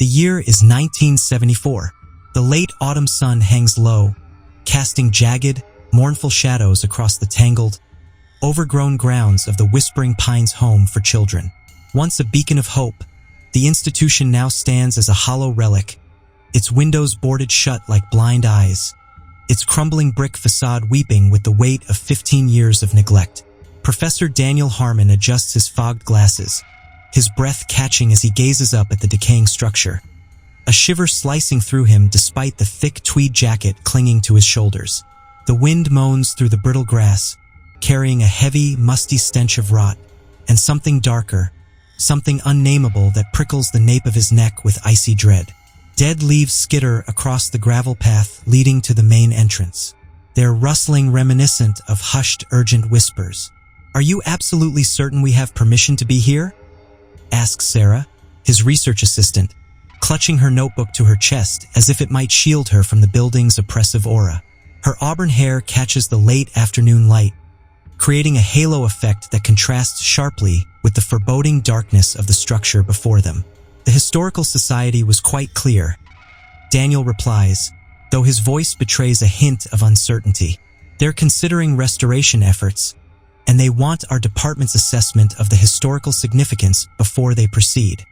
The year is 1974. The late autumn sun hangs low, casting jagged, mournful shadows across the tangled, overgrown grounds of the Whispering Pines home for children. Once a beacon of hope, the institution now stands as a hollow relic, its windows boarded shut like blind eyes, its crumbling brick facade weeping with the weight of 15 years of neglect. Professor Daniel Harmon adjusts his fogged glasses, his breath catching as he gazes up at the decaying structure, a shiver slicing through him despite the thick tweed jacket clinging to his shoulders. The wind moans through the brittle grass, carrying a heavy, musty stench of rot, and something darker, something unnameable that prickles the nape of his neck with icy dread. Dead leaves skitter across the gravel path leading to the main entrance, their rustling reminiscent of hushed, urgent whispers. "Are you absolutely certain we have permission to be here?" asks Sarah, his research assistant, clutching her notebook to her chest as if it might shield her from the building's oppressive aura. Her auburn hair catches the late afternoon light, creating a halo effect that contrasts sharply with the foreboding darkness of the structure before them. The Historical Society was quite clear, Daniel replies, though his voice betrays a hint of uncertainty. They're considering restoration efforts, and they want our department's assessment of the historical significance before they proceed.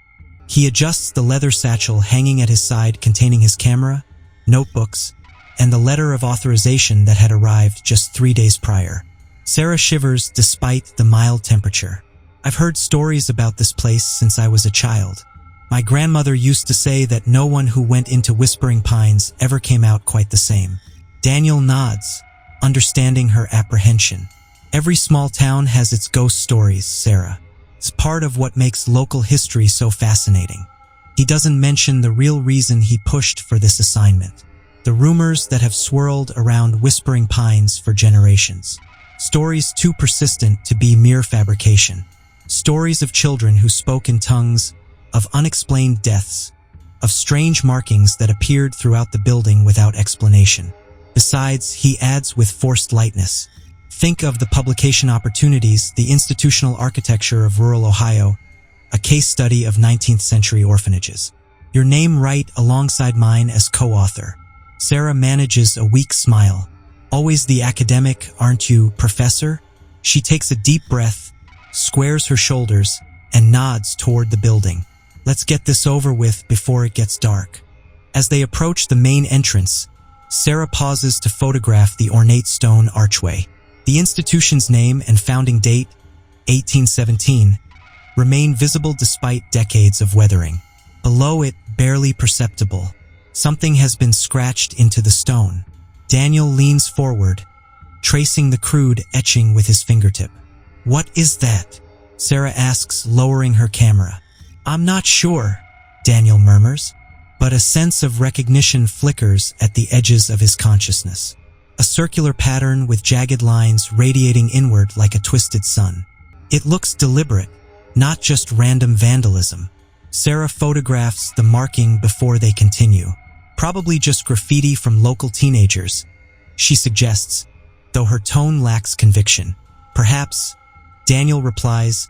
He adjusts the leather satchel hanging at his side containing his camera, notebooks, and the letter of authorization that had arrived just 3 days prior. Sarah shivers despite the mild temperature. "I've heard stories about this place since I was a child. My grandmother used to say that no one who went into Whispering Pines ever came out quite the same." Daniel nods, understanding her apprehension. "Every small town has its ghost stories, Sarah. It's part of what makes local history so fascinating." He doesn't mention the real reason he pushed for this assignment: the rumors that have swirled around Whispering Pines for generations. Stories too persistent to be mere fabrication. Stories of children who spoke in tongues, of unexplained deaths, of strange markings that appeared throughout the building without explanation. Besides, he adds with forced lightness, "Think of the publication opportunities, the institutional architecture of rural Ohio, a case study of 19th century orphanages. Your name right alongside mine as co-author." Sarah manages a weak smile. "Always the academic, aren't you, Professor?" She takes a deep breath, squares her shoulders, and nods toward the building. "Let's get this over with before it gets dark." As they approach the main entrance, Sarah pauses to photograph the ornate stone archway. The institution's name and founding date, 1817, remain visible despite decades of weathering. Below it, barely perceptible, something has been scratched into the stone. Daniel leans forward, tracing the crude etching with his fingertip. "What is that?" Sarah asks, lowering her camera. "I'm not sure," Daniel murmurs, but a sense of recognition flickers at the edges of his consciousness. A circular pattern with jagged lines radiating inward like a twisted sun. It looks deliberate, not just random vandalism. Sarah photographs the marking before they continue. "Probably just graffiti from local teenagers," she suggests, though her tone lacks conviction. "Perhaps," Daniel replies,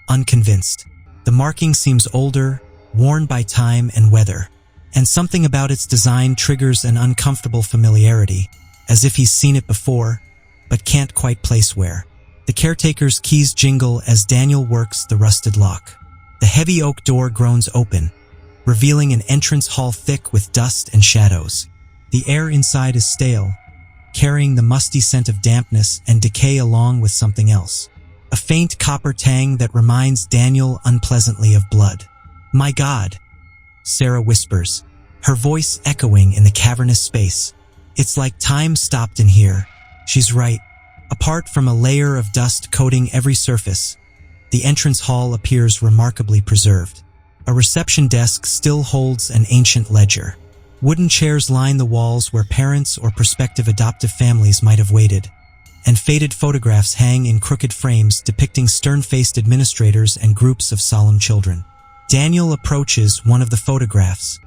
unconvinced. The marking seems older, worn by time and weather, and something about its design triggers an uncomfortable familiarity, as if he's seen it before, but can't quite place where. The caretaker's keys jingle as Daniel works the rusted lock. The heavy oak door groans open, revealing an entrance hall thick with dust and shadows. The air inside is stale, carrying the musty scent of dampness and decay along with something else. A faint copper tang that reminds Daniel unpleasantly of blood. "My God," Sarah whispers, her voice echoing in the cavernous space. "It's like time stopped in here." She's right. Apart from a layer of dust coating every surface, the entrance hall appears remarkably preserved. A reception desk still holds an ancient ledger. Wooden chairs line the walls where parents or prospective adoptive families might have waited, and faded photographs hang in crooked frames depicting stern-faced administrators and groups of solemn children. Daniel approaches one of the photographs,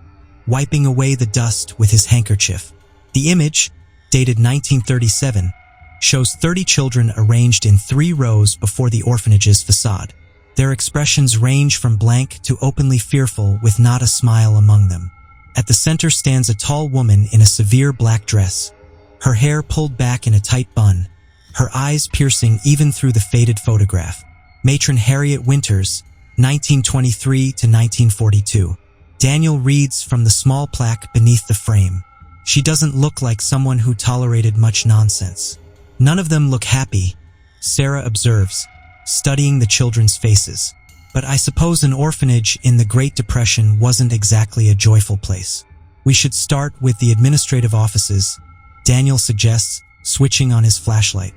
wiping away the dust with his handkerchief. The image, dated 1937, shows 30 children arranged in 3 rows before the orphanage's facade. Their expressions range from blank to openly fearful, with not a smile among them. At the center stands a tall woman in a severe black dress, her hair pulled back in a tight bun, her eyes piercing even through the faded photograph. Matron Harriet Winters, 1923 to 1942. Daniel reads from the small plaque beneath the frame. She doesn't look like someone who tolerated much nonsense. None of them look happy, Sarah observes, studying the children's faces. But I suppose an orphanage in the Great Depression wasn't exactly a joyful place. We should start with the administrative offices, Daniel suggests, switching on his flashlight.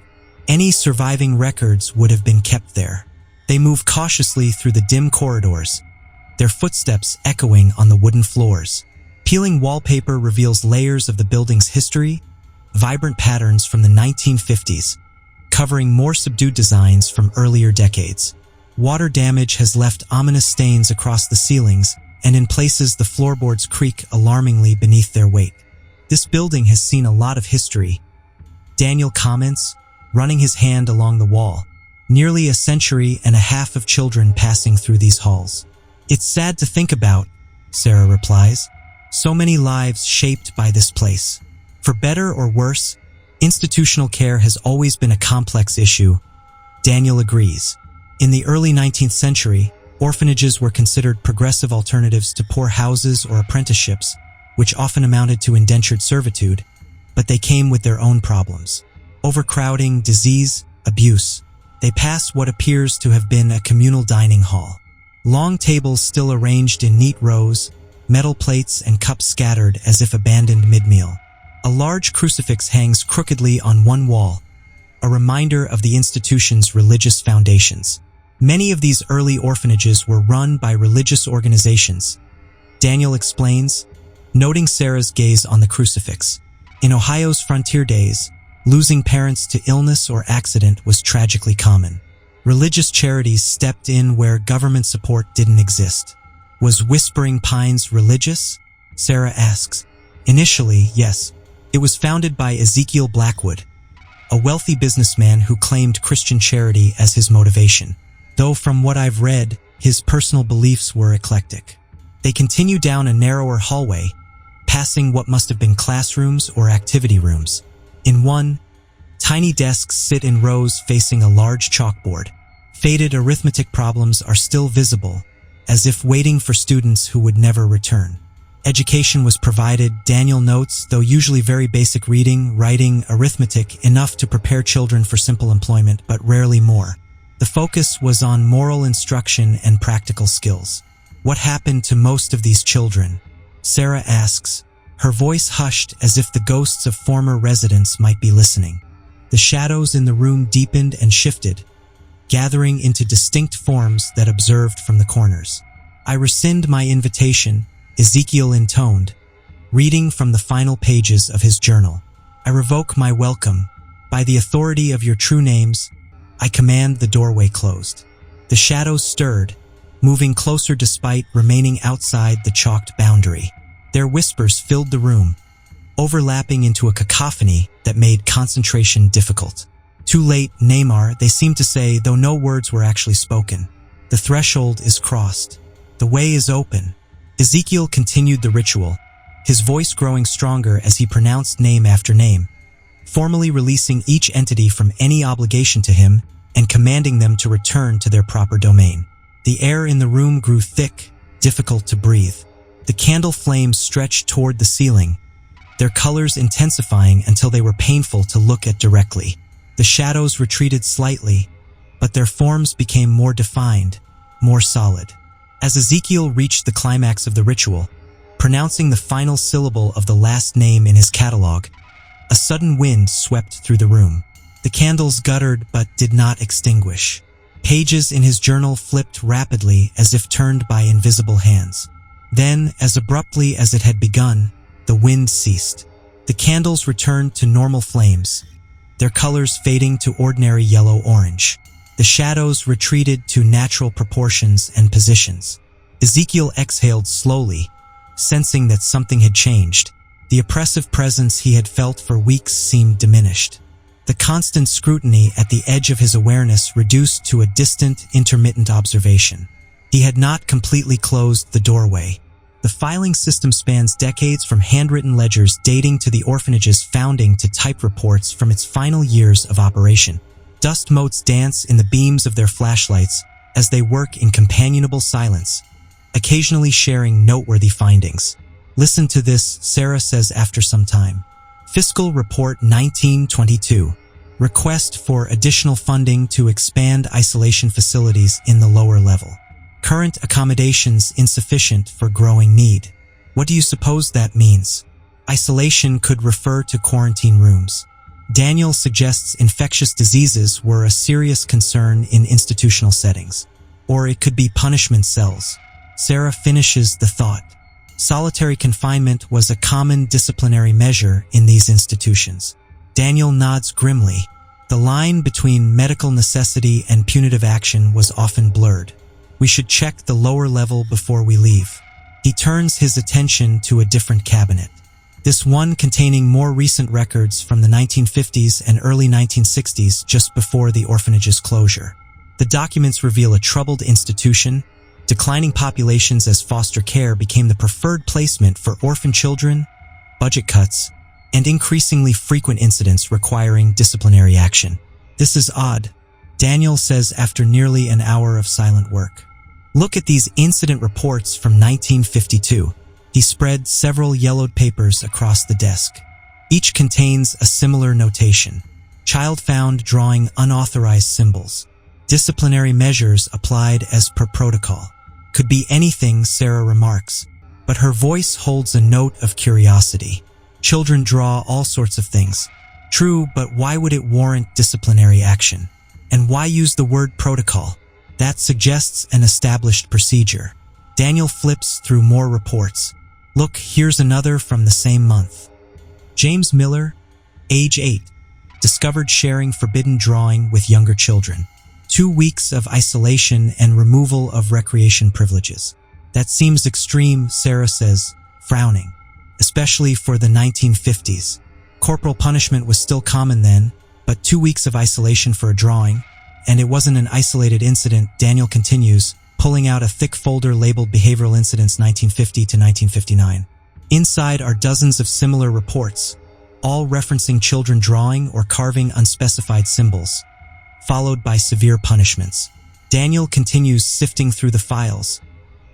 Any surviving records would have been kept there. They move cautiously through the dim corridors, their footsteps echoing on the wooden floors. Peeling wallpaper reveals layers of the building's history, vibrant patterns from the 1950s, covering more subdued designs from earlier decades. Water damage has left ominous stains across the ceilings, and in places the floorboards creak alarmingly beneath their weight. This building has seen a lot of history, Daniel comments, running his hand along the wall. Nearly a century and a half of children passing through these halls. It's sad to think about, Sarah replies. So many lives shaped by this place. For better or worse, institutional care has always been a complex issue. Daniel agrees. In the early 19th century, orphanages were considered progressive alternatives to poor houses or apprenticeships, which often amounted to indentured servitude, but they came with their own problems. Overcrowding, disease, abuse. They pass what appears to have been a communal dining hall. Long tables still arranged in neat rows, metal plates and cups scattered as if abandoned mid-meal. A large crucifix hangs crookedly on one wall, a reminder of the institution's religious foundations. Many of these early orphanages were run by religious organizations, Daniel explains, noting Sarah's gaze on the crucifix. In Ohio's frontier days, losing parents to illness or accident was tragically common. Religious charities stepped in where government support didn't exist. Was Whispering Pines religious? Sarah asks. Initially, yes. It was founded by Ezekiel Blackwood, a wealthy businessman who claimed Christian charity as his motivation. Though from what I've read, his personal beliefs were eclectic. They continue down a narrower hallway, passing what must have been classrooms or activity rooms. In one, tiny desks sit in rows facing a large chalkboard. Faded arithmetic problems are still visible, as if waiting for students who would never return. Education was provided, Daniel notes, though usually very basic reading, writing, arithmetic, enough to prepare children for simple employment, but rarely more. The focus was on moral instruction and practical skills. What happened to most of these children? Sarah asks, her voice hushed as if the ghosts of former residents might be listening. The shadows in the room deepened and shifted, gathering into distinct forms that observed from the corners. I rescind my invitation, Ezekiel intoned, reading from the final pages of his journal. I revoke my welcome. By the authority of your true names, I command the doorway closed. The shadows stirred, moving closer despite remaining outside the chalked boundary. Their whispers filled the room, overlapping into a cacophony that made concentration difficult. Too late, Neymar, they seemed to say, though no words were actually spoken. The threshold is crossed. The way is open. Ezekiel continued the ritual, his voice growing stronger as he pronounced name after name, formally releasing each entity from any obligation to him and commanding them to return to their proper domain. The air in the room grew thick, difficult to breathe. The candle flames stretched toward the ceiling, their colors intensifying until they were painful to look at directly. The shadows retreated slightly, but their forms became more defined, more solid. As Ezekiel reached the climax of the ritual, pronouncing the final syllable of the last name in his catalog, a sudden wind swept through the room. The candles guttered but did not extinguish. Pages in his journal flipped rapidly as if turned by invisible hands. Then, as abruptly as it had begun, the wind ceased. The candles returned to normal flames, their colors fading to ordinary yellow-orange. The shadows retreated to natural proportions and positions. Ezekiel exhaled slowly, sensing that something had changed. The oppressive presence he had felt for weeks seemed diminished. the constant scrutiny at the edge of his awareness reduced to a distant, intermittent observation. He had not completely closed the doorway. The filing system spans decades, from handwritten ledgers dating to the orphanage's founding to typed reports from its final years of operation. Dust motes dance in the beams of their flashlights as they work in companionable silence, occasionally sharing noteworthy findings. Listen to this, Sarah says after some time. Fiscal Report 1922. Request for additional funding to expand isolation facilities in the lower level. Current accommodations insufficient for growing need. What do you suppose that means? Isolation could refer to quarantine rooms. Daniel suggests infectious diseases were a serious concern in institutional settings. Or it could be punishment cells. Sarah finishes the thought. Solitary confinement was a common disciplinary measure in these institutions. Daniel nods grimly. The line between medical necessity and punitive action was often blurred. We should check the lower level before we leave. He turns his attention to a different cabinet. This one containing more recent records from the 1950s and early 1960s, just before the orphanage's closure. The documents reveal a troubled institution, declining populations as foster care became the preferred placement for orphan children, budget cuts, and increasingly frequent incidents requiring disciplinary action. This is odd, Daniel says after nearly an hour of silent work. Look at these incident reports from 1952. He spread several yellowed papers across the desk. Each contains a similar notation. Child found drawing unauthorized symbols. Disciplinary measures applied as per protocol. Could be anything, Sarah remarks, but her voice holds a note of curiosity. Children draw all sorts of things. True, but why would it warrant disciplinary action? And why use the word protocol? That suggests an established procedure. Daniel flips through more reports. Look, here's another from the same month. James Miller, age 8, discovered sharing forbidden drawing with younger children. 2 weeks of isolation and removal of recreation privileges. That seems extreme, Sarah says, frowning, especially for the 1950s. Corporal punishment was still common then, but 2 weeks of isolation for a drawing, and it wasn't an isolated incident, Daniel continues, pulling out a thick folder labeled Behavioral Incidents 1950 to 1959. Inside are dozens of similar reports, all referencing children drawing or carving unspecified symbols, followed by severe punishments. Daniel continues sifting through the files,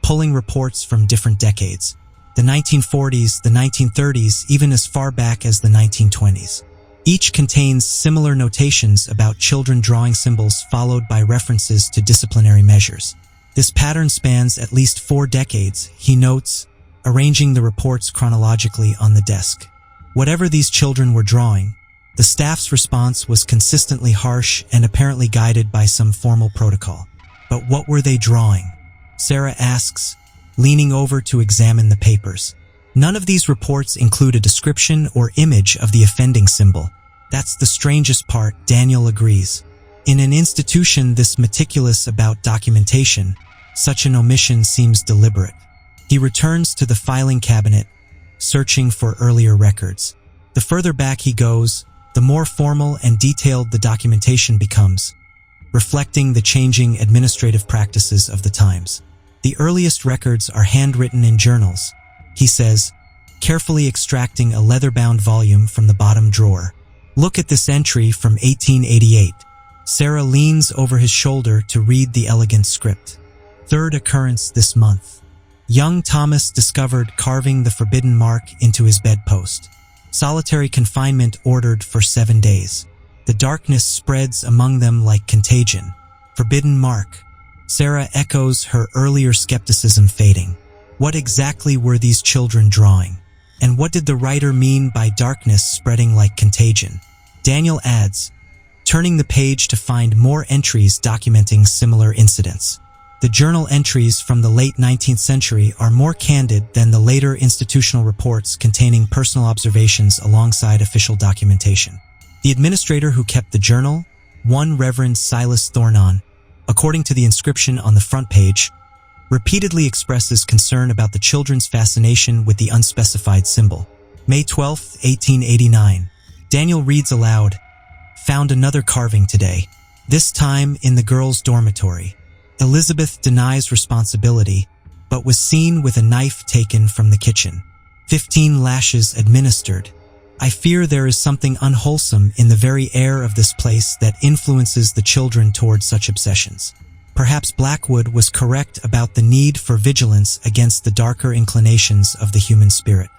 pulling reports from different decades. The 1940s, the 1930s, even as far back as the 1920s. Each contains similar notations about children drawing symbols followed by references to disciplinary measures. This pattern spans at least 4 decades, he notes, arranging the reports chronologically on the desk. Whatever these children were drawing, the staff's response was consistently harsh and apparently guided by some formal protocol. But what were they drawing? Sarah asks, leaning over to examine the papers. None of these reports include a description or image of the offending symbol. That's the strangest part, Daniel agrees. In an institution this meticulous about documentation, such an omission seems deliberate. He returns to the filing cabinet, searching for earlier records. The further back he goes, the more formal and detailed the documentation becomes, reflecting the changing administrative practices of the times. The earliest records are handwritten in journals, he says, carefully extracting a leather-bound volume from the bottom drawer. Look at this entry from 1888. Sarah leans over his shoulder to read the elegant script. Third occurrence this month. Young Thomas discovered carving the forbidden mark into his bedpost. Solitary confinement ordered for 7 days. The darkness spreads among them like contagion. Forbidden mark. Sarah echoes her earlier skepticism fading. What exactly were these children drawing? And what did the writer mean by darkness spreading like contagion? Daniel adds, turning the page to find more entries documenting similar incidents. The journal entries from the late 19th century are more candid than the later institutional reports containing personal observations alongside official documentation. The administrator who kept the journal, one Reverend Silas Thornon, according to the inscription on the front page, repeatedly expresses concern about the children's fascination with the unspecified symbol. May 12, 1889. Daniel reads aloud, found another carving today, this time in the girls' dormitory. Elizabeth denies responsibility, but was seen with a knife taken from the kitchen. 15 lashes administered. I fear there is something unwholesome in the very air of this place that influences the children toward such obsessions. Perhaps Blackwood was correct about the need for vigilance against the darker inclinations of the human spirit.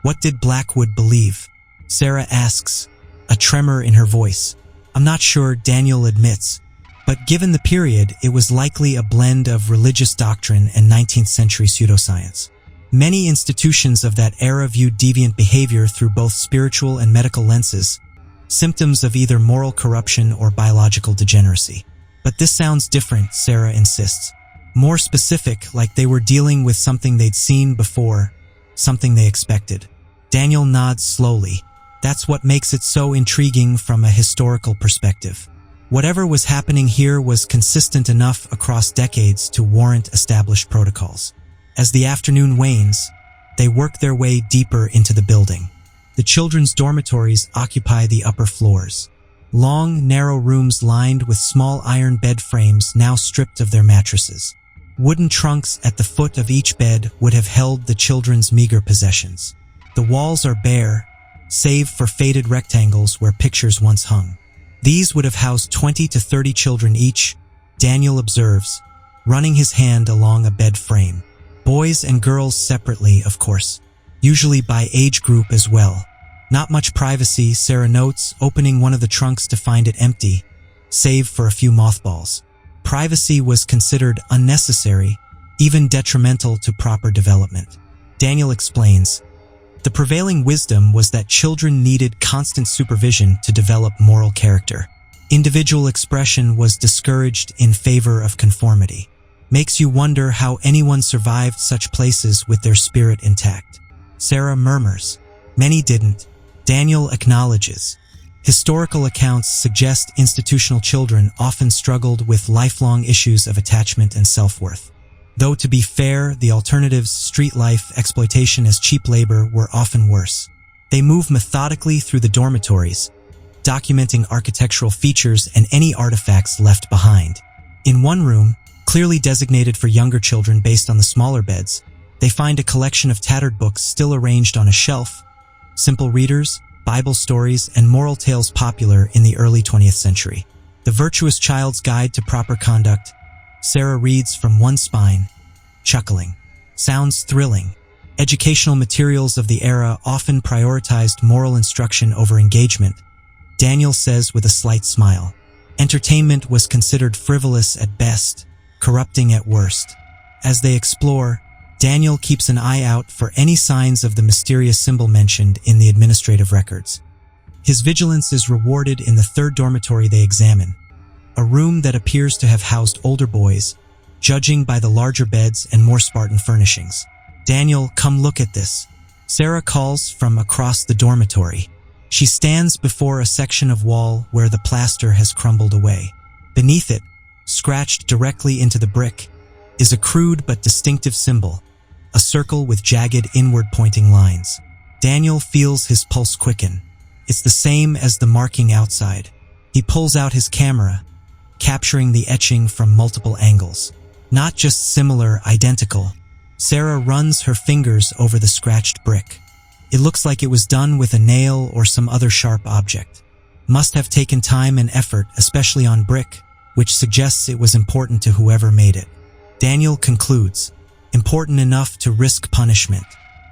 What did Blackwood believe? Sarah asks, a tremor in her voice. I'm not sure, Daniel admits, but given the period, it was likely a blend of religious doctrine and 19th century pseudoscience. Many institutions of that era viewed deviant behavior through both spiritual and medical lenses, symptoms of either moral corruption or biological degeneracy. But this sounds different, Sarah insists. More specific, like they were dealing with something they'd seen before, something they expected. Daniel nods slowly. That's what makes it so intriguing from a historical perspective. Whatever was happening here was consistent enough across decades to warrant established protocols. As the afternoon wanes, they work their way deeper into the building. The children's dormitories occupy the upper floors. Long, narrow rooms lined with small iron bed frames now stripped of their mattresses. Wooden trunks at the foot of each bed would have held the children's meager possessions. The walls are bare, save for faded rectangles where pictures once hung. These would have housed 20 to 30 children each, Daniel observes, running his hand along a bed frame. Boys and girls separately, of course, usually by age group as well. Not much privacy, Sarah notes, opening one of the trunks to find it empty, save for a few mothballs. Privacy was considered unnecessary, even detrimental to proper development. Daniel explains, the prevailing wisdom was that children needed constant supervision to develop moral character. Individual expression was discouraged in favor of conformity. Makes you wonder how anyone survived such places with their spirit intact. Sarah murmurs. Many didn't. Daniel acknowledges. Historical accounts suggest institutional children often struggled with lifelong issues of attachment and self-worth. Though to be fair, the alternatives, street life, exploitation as cheap labor, were often worse. They move methodically through the dormitories, documenting architectural features and any artifacts left behind. In one room, clearly designated for younger children based on the smaller beds, they find a collection of tattered books still arranged on a shelf, simple readers, Bible stories, and moral tales popular in the early 20th century. The Virtuous Child's Guide to Proper Conduct, Sarah reads from one spine, chuckling. Sounds thrilling. Educational materials of the era often prioritized moral instruction over engagement, Daniel says with a slight smile. Entertainment was considered frivolous at best, corrupting at worst. As they explore, Daniel keeps an eye out for any signs of the mysterious symbol mentioned in the administrative records. His vigilance is rewarded in the third dormitory they examine, a room that appears to have housed older boys, judging by the larger beds and more Spartan furnishings. Daniel, come look at this. Sarah calls from across the dormitory. She stands before a section of wall where the plaster has crumbled away. Beneath it, scratched directly into the brick, is a crude but distinctive symbol, a circle with jagged inward-pointing lines. Daniel feels his pulse quicken. It's the same as the marking outside. He pulls out his camera, capturing the etching from multiple angles. Not just similar, identical. Sarah runs her fingers over the scratched brick. It looks like it was done with a nail or some other sharp object. Must have taken time and effort, especially on brick, which suggests it was important to whoever made it. Daniel concludes, important enough to risk punishment.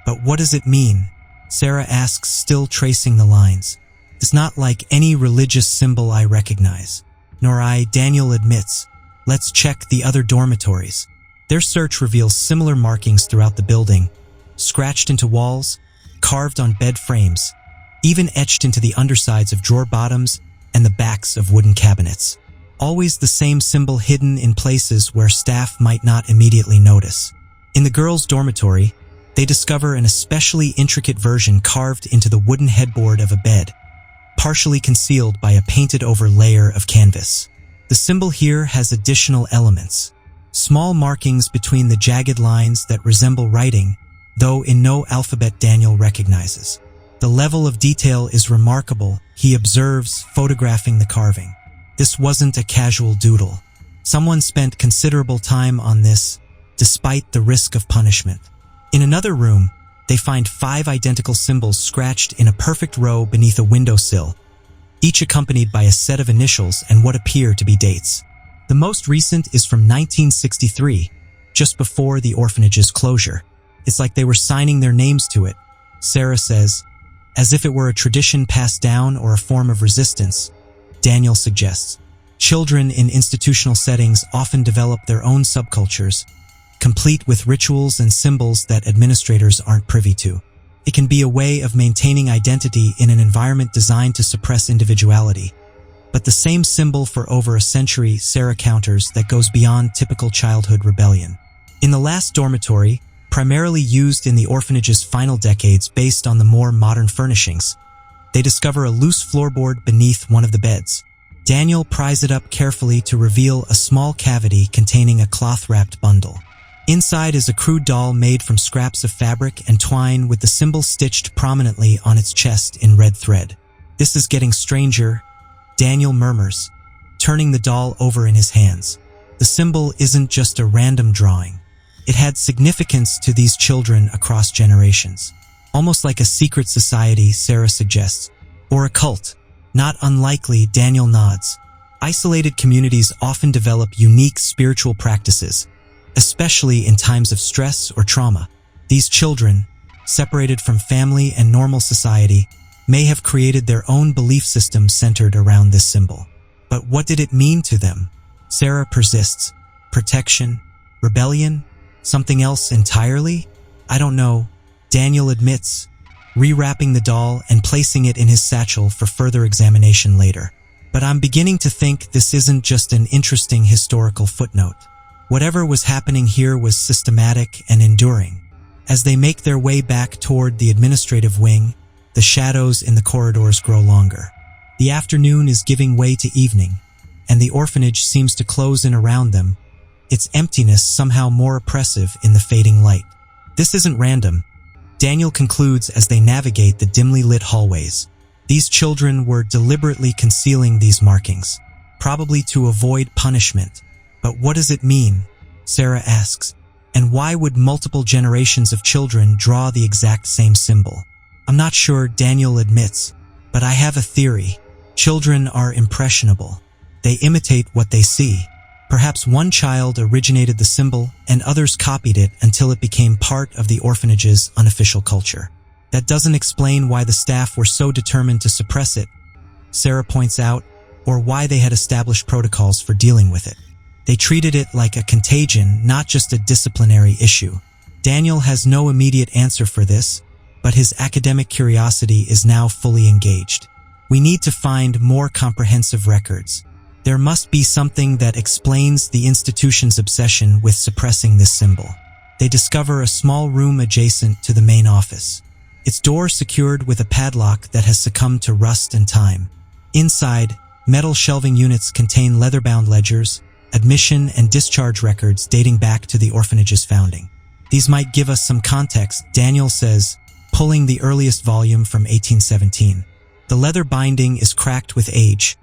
But what does it mean? Sarah asks, still tracing the lines. It's not like any religious symbol I recognize. Nor I, Daniel admits. Let's check the other dormitories. Their search reveals similar markings throughout the building, scratched into walls, carved on bed frames, even etched into the undersides of drawer bottoms and the backs of wooden cabinets. Always the same symbol hidden in places where staff might not immediately notice. In the girls' dormitory, they discover an especially intricate version carved into the wooden headboard of a bed, partially concealed by a painted-over layer of canvas. The symbol here has additional elements, small markings between the jagged lines that resemble writing, though in no alphabet Daniel recognizes. The level of detail is remarkable, he observes, photographing the carving. This wasn't a casual doodle. Someone spent considerable time on this, despite the risk of punishment. In another room, they find 5 identical symbols scratched in a perfect row beneath a windowsill, each accompanied by a set of initials and what appear to be dates. The most recent is from 1963, just before the orphanage's closure. It's like they were signing their names to it, Sarah says, as if it were a tradition passed down or a form of resistance. Daniel suggests. Children in institutional settings often develop their own subcultures, complete with rituals and symbols that administrators aren't privy to. It can be a way of maintaining identity in an environment designed to suppress individuality. But the same symbol for over a century, Sarah counters, that goes beyond typical childhood rebellion. In the last dormitory, primarily used in the orphanage's final decades based on the more modern furnishings, they discover a loose floorboard beneath one of the beds. Daniel pries it up carefully to reveal a small cavity containing a cloth-wrapped bundle. Inside is a crude doll made from scraps of fabric and twine with the symbol stitched prominently on its chest in red thread. "This is getting stranger," Daniel murmurs, turning the doll over in his hands. The symbol isn't just a random drawing. It had significance to these children across generations. Almost like a secret society, Sarah suggests. Or a cult. Not unlikely, Daniel nods. Isolated communities often develop unique spiritual practices, especially in times of stress or trauma. These children, separated from family and normal society, may have created their own belief system centered around this symbol. But what did it mean to them? Sarah persists. Protection? Rebellion? Something else entirely? I don't know, Daniel admits, rewrapping the doll and placing it in his satchel for further examination later. But I'm beginning to think this isn't just an interesting historical footnote. Whatever was happening here was systematic and enduring. As they make their way back toward the administrative wing, the shadows in the corridors grow longer. The afternoon is giving way to evening, and the orphanage seems to close in around them, its emptiness somehow more oppressive in the fading light. This isn't random, Daniel concludes as they navigate the dimly lit hallways. These children were deliberately concealing these markings, probably to avoid punishment. But what does it mean? Sarah asks. And why would multiple generations of children draw the exact same symbol? I'm not sure, Daniel admits, but I have a theory. Children are impressionable. They imitate what they see. Perhaps one child originated the symbol and others copied it until it became part of the orphanage's unofficial culture. That doesn't explain why the staff were so determined to suppress it, Sarah points out, or why they had established protocols for dealing with it. They treated it like a contagion, not just a disciplinary issue. Daniel has no immediate answer for this, but his academic curiosity is now fully engaged. We need to find more comprehensive records. There must be something that explains the institution's obsession with suppressing this symbol. They discover a small room adjacent to the main office. Its door secured with a padlock that has succumbed to rust and time. Inside, metal shelving units contain leather-bound ledgers, admission and discharge records dating back to the orphanage's founding. These might give us some context, Daniel says, pulling the earliest volume from 1817. The leather binding is cracked with age,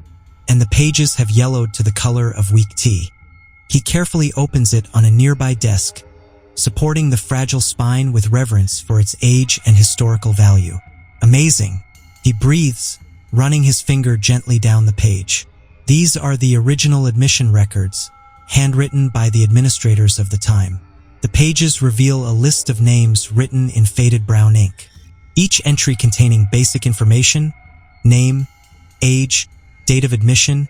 and the pages have yellowed to the color of weak tea. He carefully opens it on a nearby desk, supporting the fragile spine with reverence for its age and historical value. Amazing, he breathes, running his finger gently down the page. These are the original admission records, handwritten by the administrators of the time. The pages reveal a list of names written in faded brown ink, each entry containing basic information: name, age, date of admission,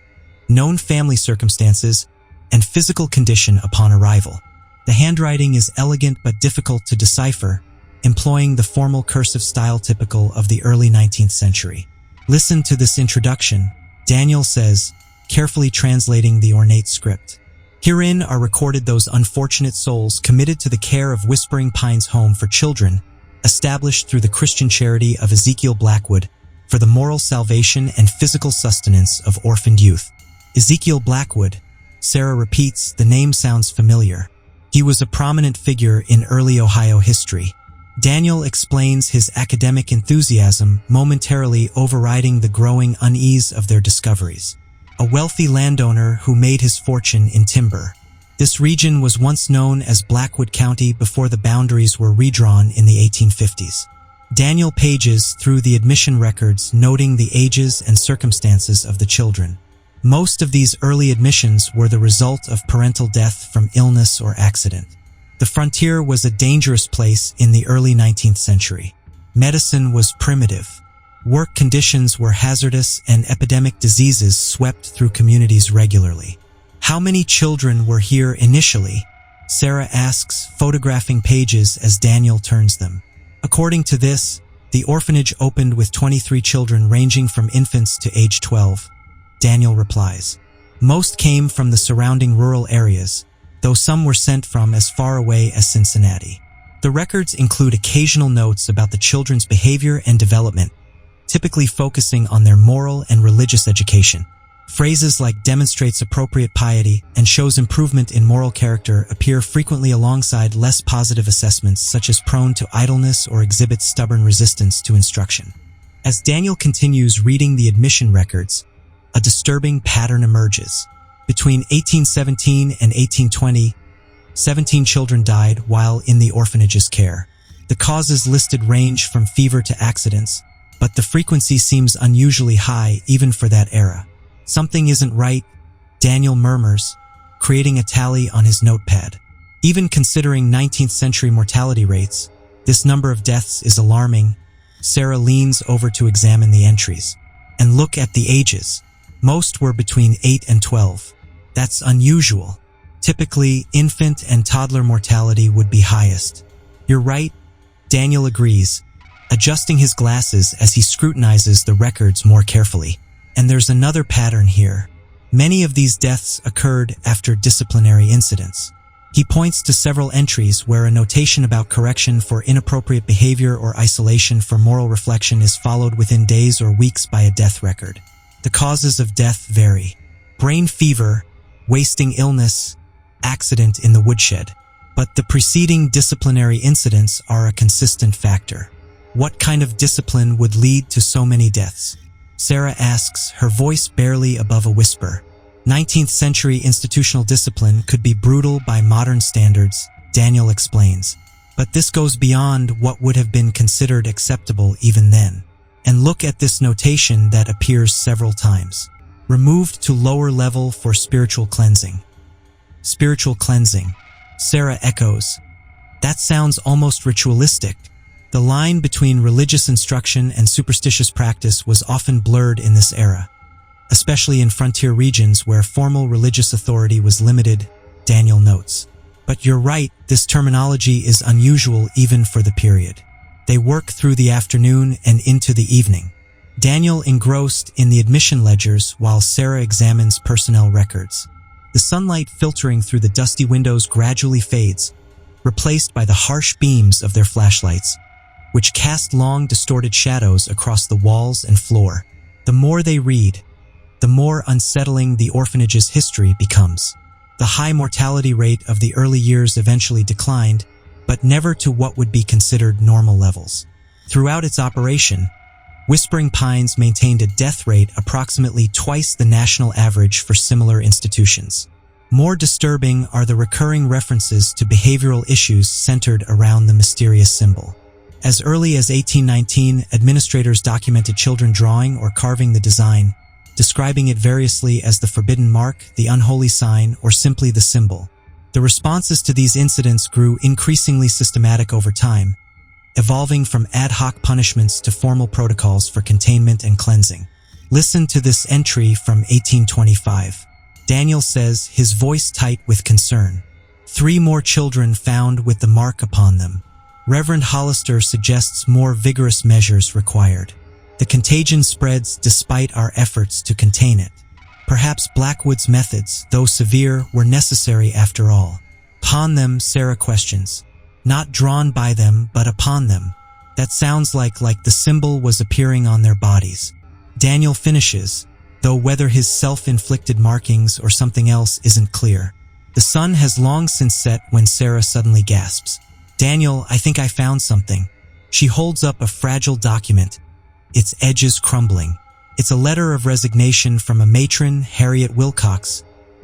known family circumstances, and physical condition upon arrival. The handwriting is elegant but difficult to decipher, employing the formal cursive style typical of the early 19th century. Listen to this introduction, Daniel says, carefully translating the ornate script. Herein are recorded those unfortunate souls committed to the care of Whispering Pines Home for Children, established through the Christian charity of Ezekiel Blackwood, for the moral salvation and physical sustenance of orphaned youth. Ezekiel Blackwood, Sarah repeats, the name sounds familiar. He was a prominent figure in early Ohio history. Daniel explains his academic enthusiasm, momentarily overriding the growing unease of their discoveries. A wealthy landowner who made his fortune in timber. This region was once known as Blackwood County before the boundaries were redrawn in the 1850s. Daniel pages through the admission records, noting the ages and circumstances of the children. Most of these early admissions were the result of parental death from illness or accident. The frontier was a dangerous place in the early 19th century. Medicine was primitive. Work conditions were hazardous, and epidemic diseases swept through communities regularly. How many children were here initially? Sarah asks, photographing pages as Daniel turns them. According to this, the orphanage opened with 23 children ranging from infants to age 12. Daniel replies, most came from the surrounding rural areas, though some were sent from as far away as Cincinnati. The records include occasional notes about the children's behavior and development, typically focusing on their moral and religious education. Phrases like demonstrates appropriate piety and shows improvement in moral character appear frequently alongside less positive assessments such as prone to idleness or exhibits stubborn resistance to instruction. As Daniel continues reading the admission records, a disturbing pattern emerges. Between 1817 and 1820, 17 children died while in the orphanage's care. The causes listed range from fever to accidents, but the frequency seems unusually high even for that era. Something isn't right, Daniel murmurs, creating a tally on his notepad. Even considering 19th century mortality rates, this number of deaths is alarming. Sarah leans over to examine the entries. And look at the ages. Most were between 8 and 12. That's unusual. Typically, infant and toddler mortality would be highest. You're right, Daniel agrees, adjusting his glasses as he scrutinizes the records more carefully. And there's another pattern here. Many of these deaths occurred after disciplinary incidents. He points to several entries where a notation about correction for inappropriate behavior or isolation for moral reflection is followed within days or weeks by a death record. The causes of death vary. Brain fever, wasting illness, accident in the woodshed. But the preceding disciplinary incidents are a consistent factor. What kind of discipline would lead to so many deaths? Sarah asks, her voice barely above a whisper. 19th century institutional discipline could be brutal by modern standards, Daniel explains. But this goes beyond what would have been considered acceptable even then. And look at this notation that appears several times. Removed to lower level for spiritual cleansing. Spiritual cleansing. Sarah echoes. That sounds almost ritualistic. The line between religious instruction and superstitious practice was often blurred in this era, especially in frontier regions where formal religious authority was limited, Daniel notes. But you're right, this terminology is unusual even for the period. They work through the afternoon and into the evening. Daniel engrossed in the admission ledgers while Sarah examines personnel records. The sunlight filtering through the dusty windows gradually fades, replaced by the harsh beams of their flashlights, which cast long, distorted shadows across the walls and floor. The more they read, the more unsettling the orphanage's history becomes. The high mortality rate of the early years eventually declined, but never to what would be considered normal levels. Throughout its operation, Whispering Pines maintained a death rate approximately twice the national average for similar institutions. More disturbing are the recurring references to behavioral issues centered around the mysterious symbol. As early as 1819, administrators documented children drawing or carving the design, describing it variously as the forbidden mark, the unholy sign, or simply the symbol. The responses to these incidents grew increasingly systematic over time, evolving from ad hoc punishments to formal protocols for containment and cleansing. Listen to this entry from 1825. Daniel says, his voice tight with concern. 3 more children found with the mark upon them. Reverend Hollister suggests more vigorous measures required. The contagion spreads despite our efforts to contain it. Perhaps Blackwood's methods, though severe, were necessary after all. Upon them, Sarah questions. Not drawn by them, but upon them. That sounds like the symbol was appearing on their bodies. Daniel finishes, though whether his self-inflicted markings or something else isn't clear. The sun has long since set when Sarah suddenly gasps. Daniel, I think I found something. She holds up a fragile document, its edges crumbling. It's a letter of resignation from a matron, Harriet Wilcox,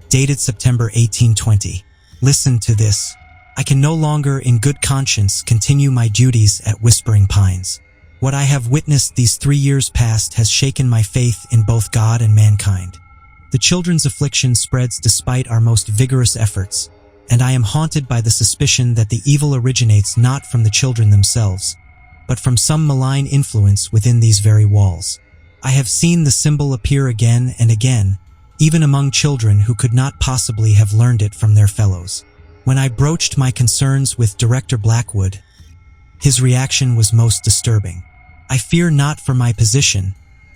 dated September 1820. Listen to this. I can no longer in good conscience continue my duties at Whispering Pines. What I have witnessed these 3 years past has shaken my faith in both God and mankind. The children's affliction spreads despite our most vigorous efforts, and I am haunted by the suspicion that the evil originates not from the children themselves, but from some malign influence within these very walls. I have seen the symbol appear again and again, even among children who could not possibly have learned it from their fellows. When I broached my concerns with Director Blackwood, his reaction was most disturbing. I fear not for my position,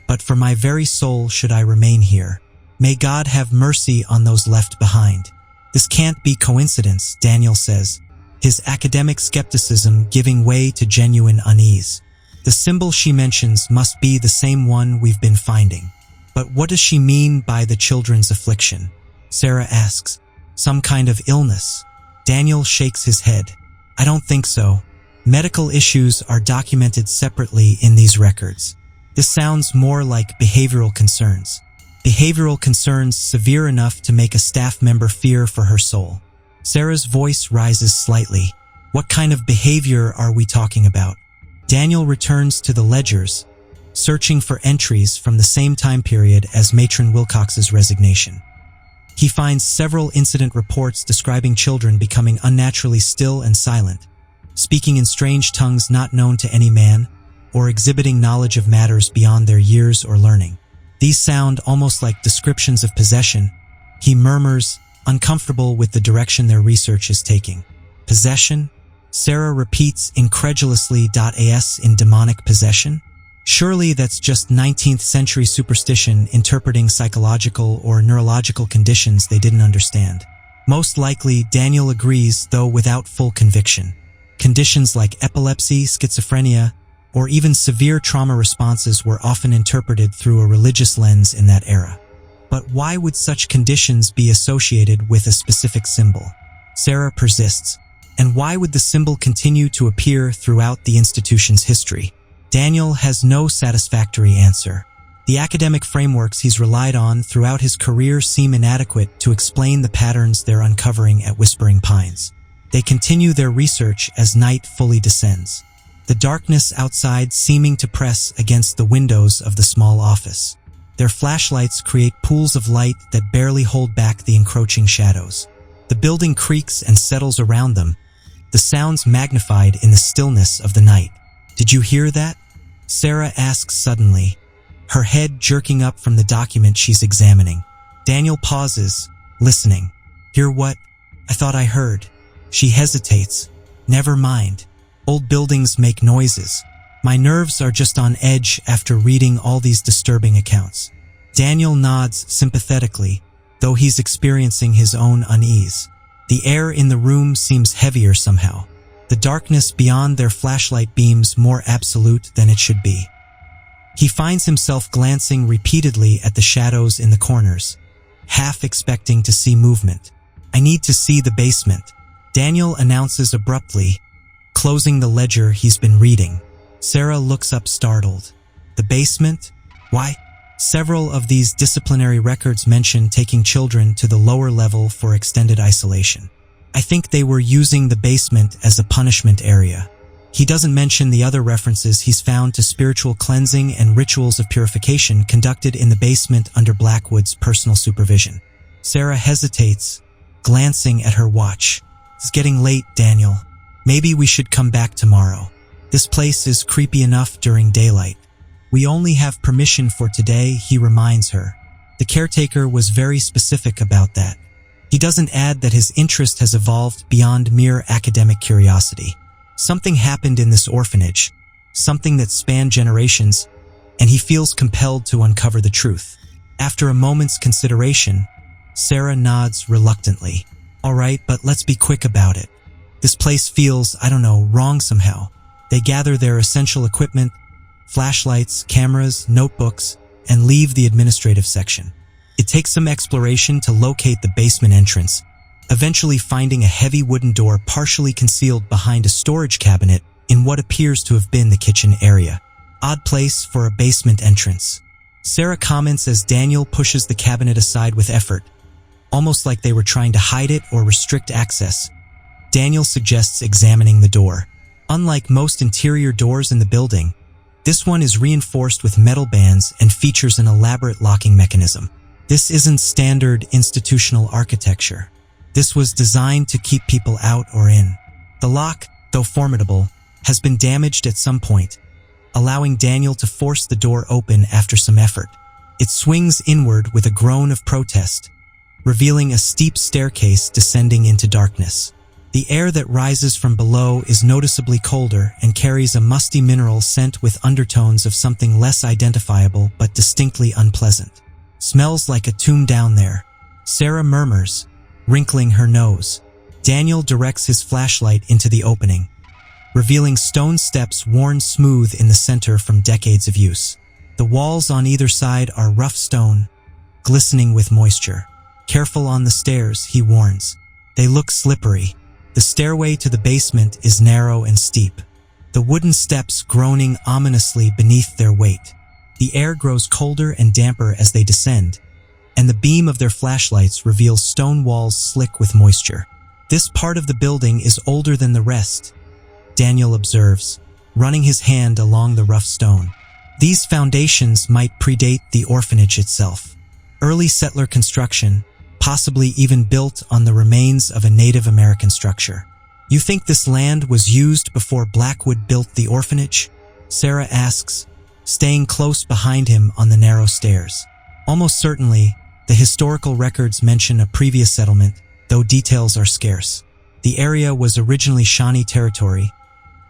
but for my very soul should I remain here. May God have mercy on those left behind. This can't be coincidence, Daniel says, his academic skepticism giving way to genuine unease. The symbol she mentions must be the same one we've been finding. But what does she mean by the children's affliction? Sarah asks. Some kind of illness. Daniel shakes his head. I don't think so. Medical issues are documented separately in these records. This sounds more like behavioral concerns. Behavioral concerns severe enough to make a staff member fear for her soul. Sarah's voice rises slightly. What kind of behavior are we talking about? Daniel returns to the ledgers, searching for entries from the same time period as Matron Wilcox's resignation. He finds several incident reports describing children becoming unnaturally still and silent, speaking in strange tongues not known to any man, or exhibiting knowledge of matters beyond their years or learning. These sound almost like descriptions of possession. He murmurs, uncomfortable with the direction their research is taking. Possession? Sarah repeats incredulously. As in demonic possession? Surely that's just 19th century superstition interpreting psychological or neurological conditions they didn't understand. Most likely, Daniel agrees, though without full conviction. Conditions like epilepsy, schizophrenia, or even severe trauma responses were often interpreted through a religious lens in that era. But why would such conditions be associated with a specific symbol? Sarah persists. And why would the symbol continue to appear throughout the institution's history? Daniel has no satisfactory answer. The academic frameworks he's relied on throughout his career seem inadequate to explain the patterns they're uncovering at Whispering Pines. They continue their research as night fully descends, the darkness outside seeming to press against the windows of the small office. Their flashlights create pools of light that barely hold back the encroaching shadows. The building creaks and settles around them, the sounds magnified in the stillness of the night. Did you hear that? Sarah asks suddenly, her head jerking up from the document she's examining. Daniel pauses, listening. Hear what? I thought I heard. She hesitates. Never mind. Old buildings make noises. My nerves are just on edge after reading all these disturbing accounts. Daniel nods sympathetically, though he's experiencing his own unease. The air in the room seems heavier somehow. The darkness beyond their flashlight beams more absolute than it should be. He finds himself glancing repeatedly at the shadows in the corners, half expecting to see movement. I need to see the basement, Daniel announces abruptly, closing the ledger he's been reading. Sarah looks up startled. The basement? Why? Several of these disciplinary records mention taking children to the lower level for extended isolation. I think they were using the basement as a punishment area. He doesn't mention the other references he's found to spiritual cleansing and rituals of purification conducted in the basement under Blackwood's personal supervision. Sarah hesitates, glancing at her watch. It's getting late, Daniel. Maybe we should come back tomorrow. This place is creepy enough during daylight. We only have permission for today, he reminds her. The caretaker was very specific about that. He doesn't add that his interest has evolved beyond mere academic curiosity. Something happened in this orphanage, something that spanned generations, and he feels compelled to uncover the truth. After a moment's consideration, Sarah nods reluctantly. All right, but let's be quick about it. This place feels, wrong somehow. They gather their essential equipment, flashlights, cameras, notebooks, and leave the administrative section. It takes some exploration to locate the basement entrance, eventually finding a heavy wooden door partially concealed behind a storage cabinet in what appears to have been the kitchen area. Odd place for a basement entrance. Sarah comments as Daniel pushes the cabinet aside with effort, almost like they were trying to hide it or restrict access. Daniel suggests examining the door. Unlike most interior doors in the building, this one is reinforced with metal bands and features an elaborate locking mechanism. This isn't standard institutional architecture. This was designed to keep people out or in. The lock, though formidable, has been damaged at some point, allowing Daniel to force the door open after some effort. It swings inward with a groan of protest, revealing a steep staircase descending into darkness. The air that rises from below is noticeably colder and carries a musty mineral scent with undertones of something less identifiable but distinctly unpleasant. Smells like a tomb down there, Sarah murmurs, wrinkling her nose. Daniel directs his flashlight into the opening, revealing stone steps worn smooth in the center from decades of use. The walls on either side are rough stone, glistening with moisture. Careful on the stairs, he warns. They look slippery. The stairway to the basement is narrow and steep, the wooden steps groaning ominously beneath their weight. The air grows colder and damper as they descend, and the beam of their flashlights reveals stone walls slick with moisture. This part of the building is older than the rest, Daniel observes, running his hand along the rough stone. These foundations might predate the orphanage itself. Early settler construction, possibly even built on the remains of a Native American structure. You think this land was used before Blackwood built the orphanage? Sarah asks, staying close behind him on the narrow stairs. Almost certainly, the historical records mention a previous settlement, though details are scarce. The area was originally Shawnee territory,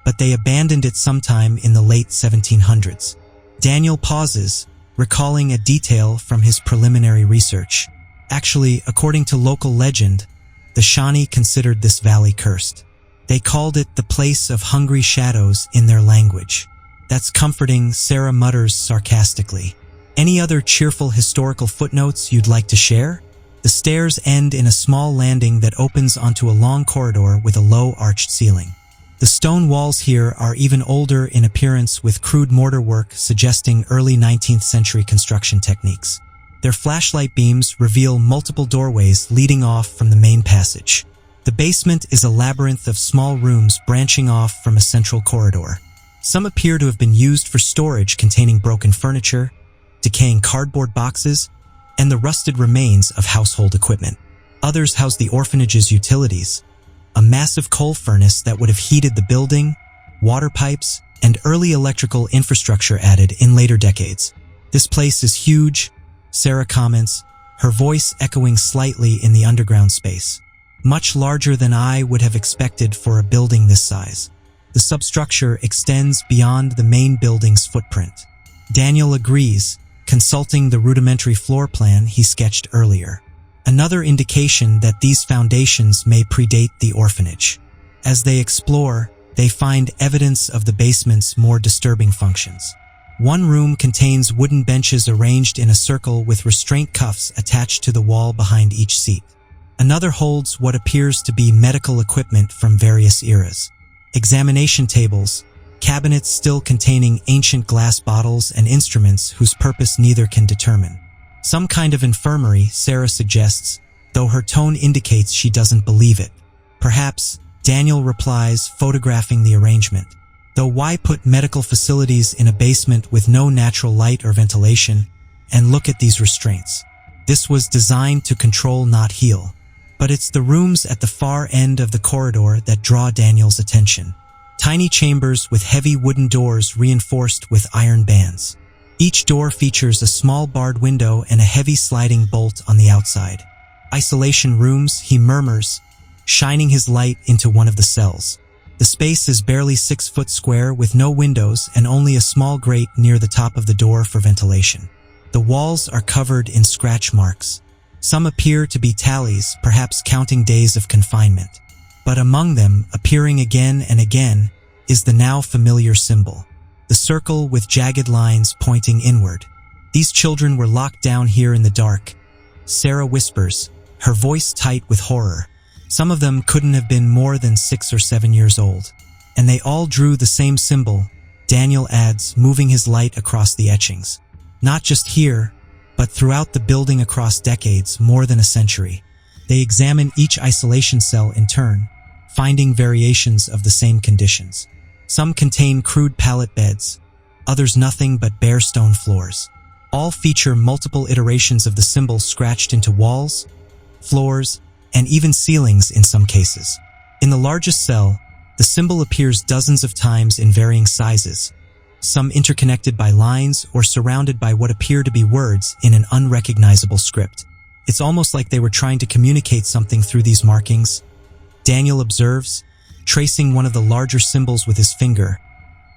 but they abandoned it sometime in the late 1700s. Daniel pauses, recalling a detail from his preliminary research. Actually, according to local legend, the Shawnee considered this valley cursed. They called it the place of hungry shadows in their language. That's comforting, Sarah mutters sarcastically. Any other cheerful historical footnotes you'd like to share? The stairs end in a small landing that opens onto a long corridor with a low arched ceiling. The stone walls here are even older in appearance, with crude mortar work suggesting early 19th century construction techniques. Their flashlight beams reveal multiple doorways leading off from the main passage. The basement is a labyrinth of small rooms branching off from a central corridor. Some appear to have been used for storage, containing broken furniture, decaying cardboard boxes, and the rusted remains of household equipment. Others house the orphanage's utilities, a massive coal furnace that would have heated the building, water pipes, and early electrical infrastructure added in later decades. This place is huge, Sarah comments, her voice echoing slightly in the underground space. Much larger than I would have expected for a building this size. The substructure extends beyond the main building's footprint. Daniel agrees, consulting the rudimentary floor plan he sketched earlier. Another indication that these foundations may predate the orphanage. As they explore, they find evidence of the basement's more disturbing functions. One room contains wooden benches arranged in a circle with restraint cuffs attached to the wall behind each seat. Another holds what appears to be medical equipment from various eras. Examination tables, cabinets still containing ancient glass bottles and instruments whose purpose neither can determine. Some kind of infirmary, Sarah suggests, though her tone indicates she doesn't believe it. Perhaps, Daniel replies, photographing the arrangement. Though why put medical facilities in a basement with no natural light or ventilation? And look at these restraints. This was designed to control, not heal. But it's the rooms at the far end of the corridor that draw Daniel's attention. Tiny chambers with heavy wooden doors reinforced with iron bands. Each door features a small barred window and a heavy sliding bolt on the outside. Isolation rooms, he murmurs, shining his light into one of the cells. The space is barely 6 foot square with no windows and only a small grate near the top of the door for ventilation. The walls are covered in scratch marks. Some appear to be tallies, perhaps counting days of confinement. But among them, appearing again and again, is the now familiar symbol. The circle with jagged lines pointing inward. These children were locked down here in the dark, Sarah whispers, her voice tight with horror. Some of them couldn't have been more than 6 or 7 years old. And they all drew the same symbol, Daniel adds, moving his light across the etchings. Not just here, but throughout the building across decades, more than a century. They examine each isolation cell in turn, finding variations of the same conditions. Some contain crude pallet beds, others nothing but bare stone floors. All feature multiple iterations of the symbol scratched into walls, floors, and even ceilings in some cases. In the largest cell, the symbol appears dozens of times in varying sizes, some interconnected by lines or surrounded by what appear to be words in an unrecognizable script. It's almost like they were trying to communicate something through these markings, Daniel observes, tracing one of the larger symbols with his finger,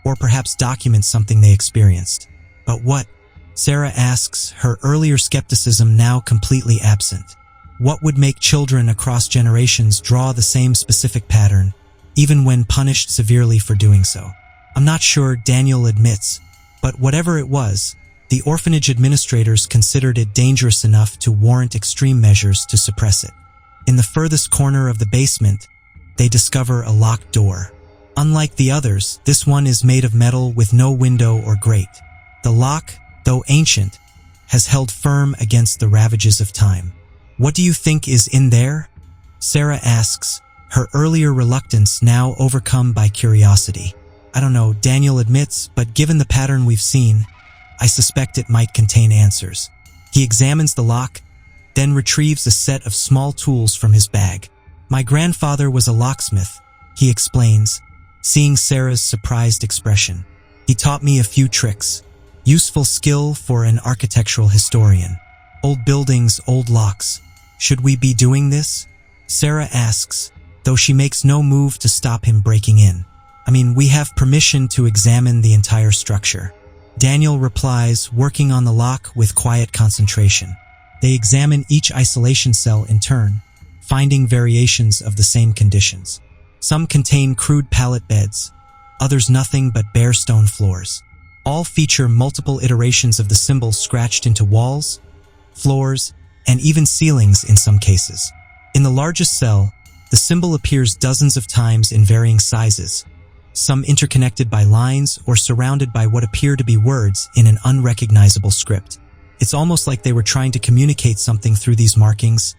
or perhaps document something they experienced. But what? Sarah asks, her earlier skepticism now completely absent. What would make children across generations draw the same specific pattern, even when punished severely for doing so? I'm not sure, Daniel admits, but whatever it was, the orphanage administrators considered it dangerous enough to warrant extreme measures to suppress it. In the furthest corner of the basement, they discover a locked door. Unlike the others, this one is made of metal with no window or grate. The lock, though ancient, has held firm against the ravages of time. What do you think is in there? Sarah asks, her earlier reluctance now overcome by curiosity. I don't know, Daniel admits, but given the pattern we've seen, I suspect it might contain answers. He examines the lock, then retrieves a set of small tools from his bag. My grandfather was a locksmith, he explains, seeing Sarah's surprised expression. He taught me a few tricks. Useful skill for an architectural historian. Old buildings, old locks. Should we be doing this? Sarah asks, though she makes no move to stop him breaking in. I mean, we have permission to examine the entire structure. Daniel replies, working on the lock with quiet concentration. They examine each isolation cell in turn, finding variations of the same conditions. Some contain crude pallet beds, others nothing but bare stone floors. All feature multiple iterations of the symbol scratched into walls, floors, and even ceilings in some cases. In the largest cell, the symbol appears dozens of times in varying sizes, some interconnected by lines or surrounded by what appear to be words in an unrecognizable script. It's almost like they were trying to communicate something through these markings,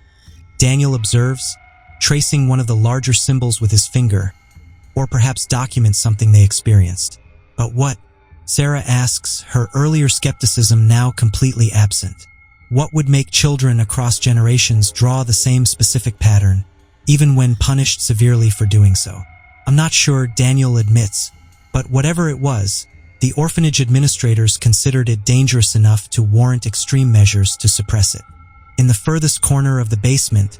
Daniel observes, tracing one of the larger symbols with his finger, or perhaps document something they experienced. But what? Sarah asks, her earlier skepticism now completely absent. What would make children across generations draw the same specific pattern, even when punished severely for doing so? I'm not sure, Daniel admits, but whatever it was, the orphanage administrators considered it dangerous enough to warrant extreme measures to suppress it. In the furthest corner of the basement,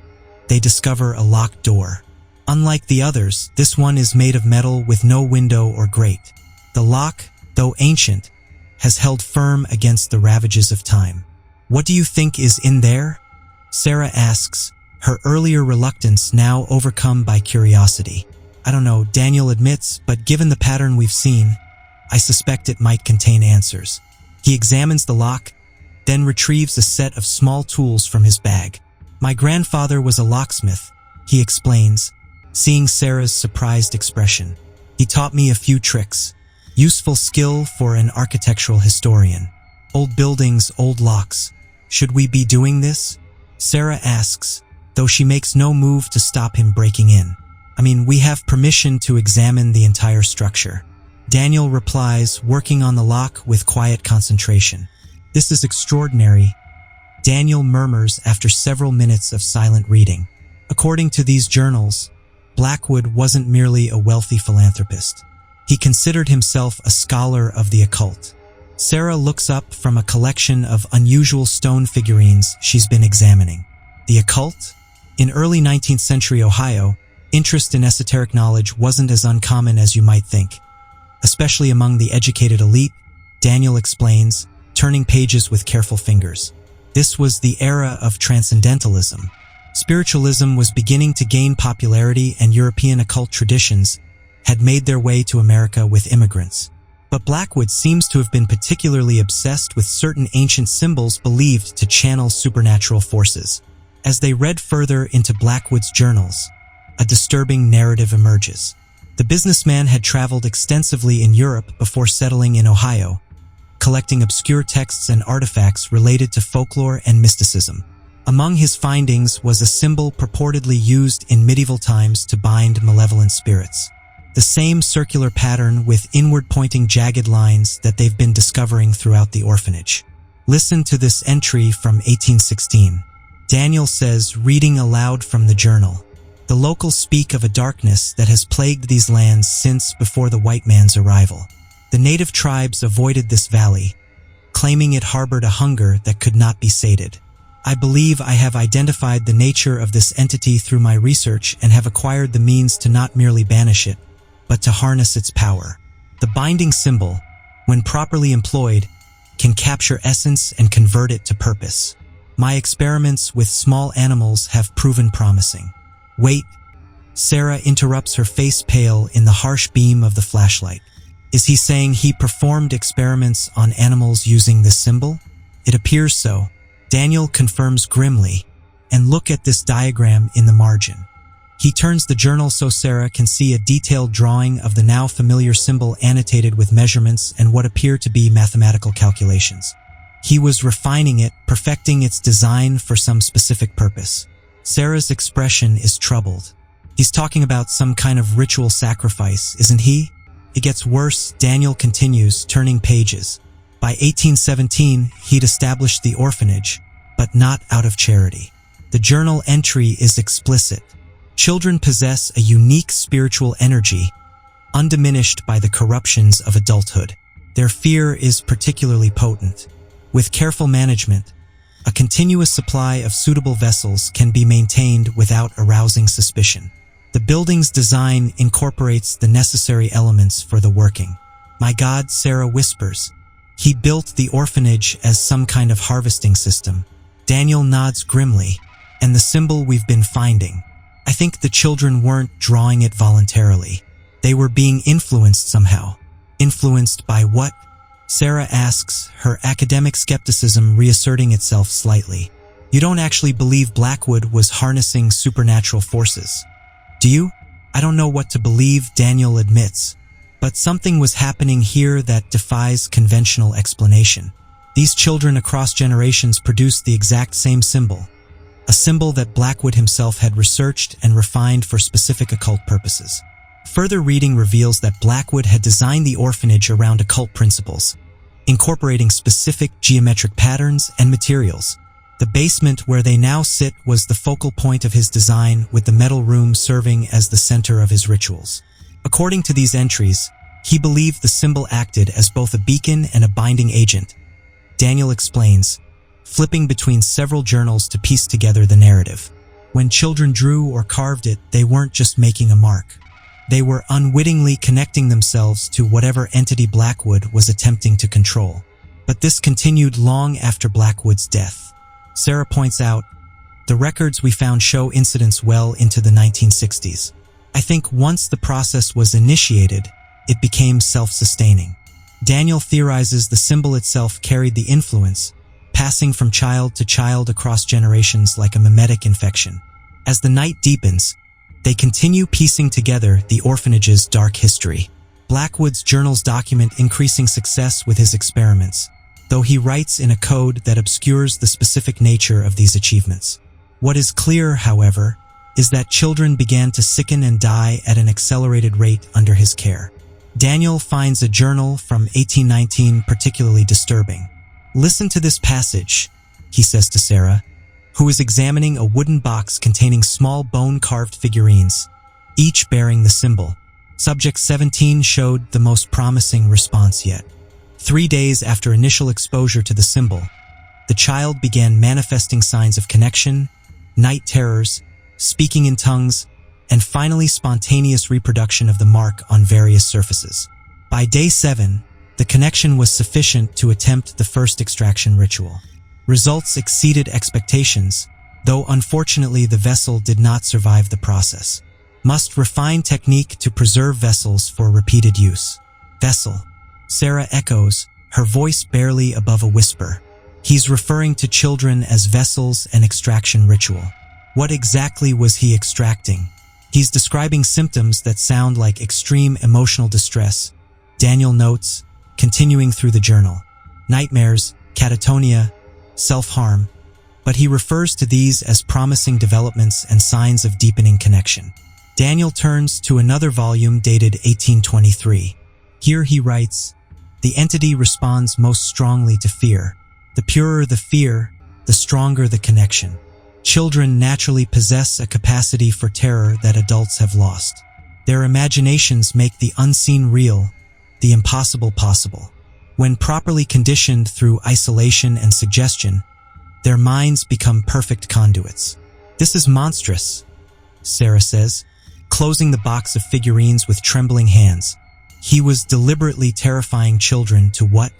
they discover a locked door. Unlike the others, this one is made of metal with no window or grate. The lock, though ancient, has held firm against the ravages of time. What do you think is in there? Sarah asks, her earlier reluctance now overcome by curiosity. I don't know, Daniel admits, but given the pattern we've seen, I suspect it might contain answers. He examines the lock, then retrieves a set of small tools from his bag. My grandfather was a locksmith, he explains, seeing Sarah's surprised expression. He taught me a few tricks. Useful skill for an architectural historian. Old buildings, old locks. Should we be doing this? Sarah asks, though she makes no move to stop him breaking in. I mean, we have permission to examine the entire structure. Daniel replies, working on the lock with quiet concentration. This is extraordinary, Daniel murmurs after several minutes of silent reading. According to these journals, Blackwood wasn't merely a wealthy philanthropist. He considered himself a scholar of the occult. Sarah looks up from a collection of unusual stone figurines she's been examining. The occult? In early 19th century Ohio, interest in esoteric knowledge wasn't as uncommon as you might think. Especially among the educated elite, Daniel explains, turning pages with careful fingers. This was the era of transcendentalism. Spiritualism was beginning to gain popularity, and European occult traditions had made their way to America with immigrants. But Blackwood seems to have been particularly obsessed with certain ancient symbols believed to channel supernatural forces. As they read further into Blackwood's journals, a disturbing narrative emerges. The businessman had traveled extensively in Europe before settling in Ohio, collecting obscure texts and artifacts related to folklore and mysticism. Among his findings was a symbol purportedly used in medieval times to bind malevolent spirits. The same circular pattern with inward-pointing jagged lines that they've been discovering throughout the orphanage. Listen to this entry from 1816. Daniel says, reading aloud from the journal, "The locals speak of a darkness that has plagued these lands since before the white man's arrival. The native tribes avoided this valley, claiming it harbored a hunger that could not be sated. I believe I have identified the nature of this entity through my research and have acquired the means to not merely banish it, but to harness its power. The binding symbol, when properly employed, can capture essence and convert it to purpose. My experiments with small animals have proven promising." Wait, Sarah interrupts, her face pale in the harsh beam of the flashlight. Is he saying he performed experiments on animals using this symbol? It appears so. Daniel confirms grimly, and look at this diagram in the margin. He turns the journal so Sarah can see a detailed drawing of the now familiar symbol annotated with measurements and what appear to be mathematical calculations. He was refining it, perfecting its design for some specific purpose. Sarah's expression is troubled. He's talking about some kind of ritual sacrifice, isn't he? It gets worse, Daniel continues, turning pages. By 1817, he'd established the orphanage, but not out of charity. The journal entry is explicit. Children possess a unique spiritual energy, undiminished by the corruptions of adulthood. Their fear is particularly potent. With careful management, a continuous supply of suitable vessels can be maintained without arousing suspicion. The building's design incorporates the necessary elements for the working. My God, Sarah whispers. He built the orphanage as some kind of harvesting system. Daniel nods grimly. And the symbol we've been finding. I think the children weren't drawing it voluntarily. They were being influenced somehow. Influenced by what? Sarah asks, her academic skepticism reasserting itself slightly. You don't actually believe Blackwood was harnessing supernatural forces, do you? I don't know what to believe, Daniel admits. But something was happening here that defies conventional explanation. These children across generations produced the exact same symbol. A symbol that Blackwood himself had researched and refined for specific occult purposes. Further reading reveals that Blackwood had designed the orphanage around occult principles, incorporating specific geometric patterns and materials. The basement where they now sit was the focal point of his design, with the metal room serving as the center of his rituals. According to these entries, he believed the symbol acted as both a beacon and a binding agent. Daniel explains, flipping between several journals to piece together the narrative. When children drew or carved it, they weren't just making a mark. They were unwittingly connecting themselves to whatever entity Blackwood was attempting to control. But this continued long after Blackwood's death. Sarah points out, the records we found show incidents well into the 1960s. I think once the process was initiated, it became self-sustaining. Daniel theorizes the symbol itself carried the influence, passing from child to child across generations like a mimetic infection. As the night deepens, they continue piecing together the orphanage's dark history. Blackwood's journals document increasing success with his experiments, though he writes in a code that obscures the specific nature of these achievements. What is clear, however, is that children began to sicken and die at an accelerated rate under his care. Daniel finds a journal from 1819 particularly disturbing. Listen to this passage, he says to Sarah, who is examining a wooden box containing small bone-carved figurines, each bearing the symbol. Subject 17 showed the most promising response yet. 3 days after initial exposure to the symbol, the child began manifesting signs of connection, night terrors, speaking in tongues, and finally spontaneous reproduction of the mark on various surfaces. By day 7, the connection was sufficient to attempt the first extraction ritual. Results exceeded expectations, though unfortunately the vessel did not survive the process. Must refine technique to preserve vessels for repeated use. Vessel. Sarah echoes, her voice barely above a whisper. He's referring to children as vessels and extraction ritual. What exactly was he extracting? He's describing symptoms that sound like extreme emotional distress. Daniel notes, continuing through the journal, nightmares, catatonia, self-harm, but he refers to these as promising developments and signs of deepening connection. Daniel turns to another volume dated 1823. Here he writes, "The entity responds most strongly to fear. The purer the fear, the stronger the connection. Children naturally possess a capacity for terror that adults have lost. Their imaginations make the unseen real, the impossible possible. When properly conditioned through isolation and suggestion, their minds become perfect conduits." "This is monstrous," Sarah says, closing the box of figurines with trembling hands. "He was deliberately terrifying children to what?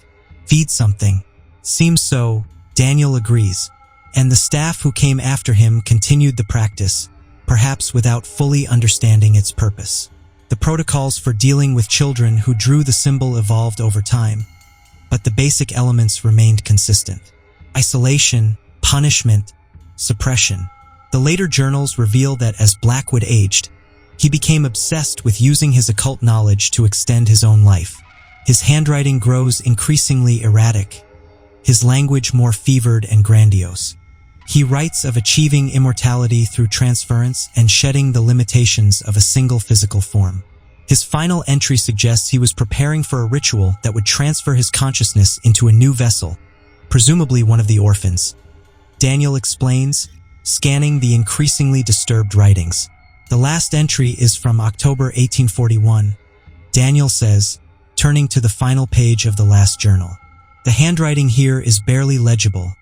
Feed something." "Seems so," Daniel agrees, and the staff who came after him continued the practice, perhaps without fully understanding its purpose. The protocols for dealing with children who drew the symbol evolved over time, but the basic elements remained consistent: isolation, punishment, suppression. The later journals reveal that as Blackwood aged, he became obsessed with using his occult knowledge to extend his own life. His handwriting grows increasingly erratic, his language more fevered and grandiose. He writes of achieving immortality through transference and shedding the limitations of a single physical form. His final entry suggests he was preparing for a ritual that would transfer his consciousness into a new vessel, presumably one of the orphans. Daniel explains, scanning the increasingly disturbed writings. The last entry is from October 1841. Daniel says, turning to the final page of the last journal. "The handwriting here is barely legible,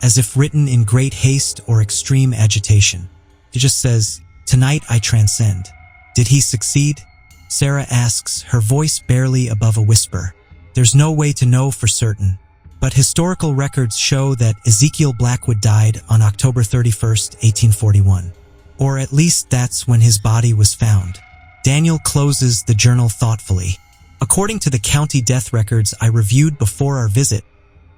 as if written in great haste or extreme agitation. It just says, 'Tonight I transcend.' Did he succeed?" Sarah asks, her voice barely above a whisper. "There's no way to know for certain, but historical records show that Ezekiel Blackwood died on October 31st, 1841. Or at least that's when his body was found." Daniel closes the journal thoughtfully. "According to the county death records I reviewed before our visit,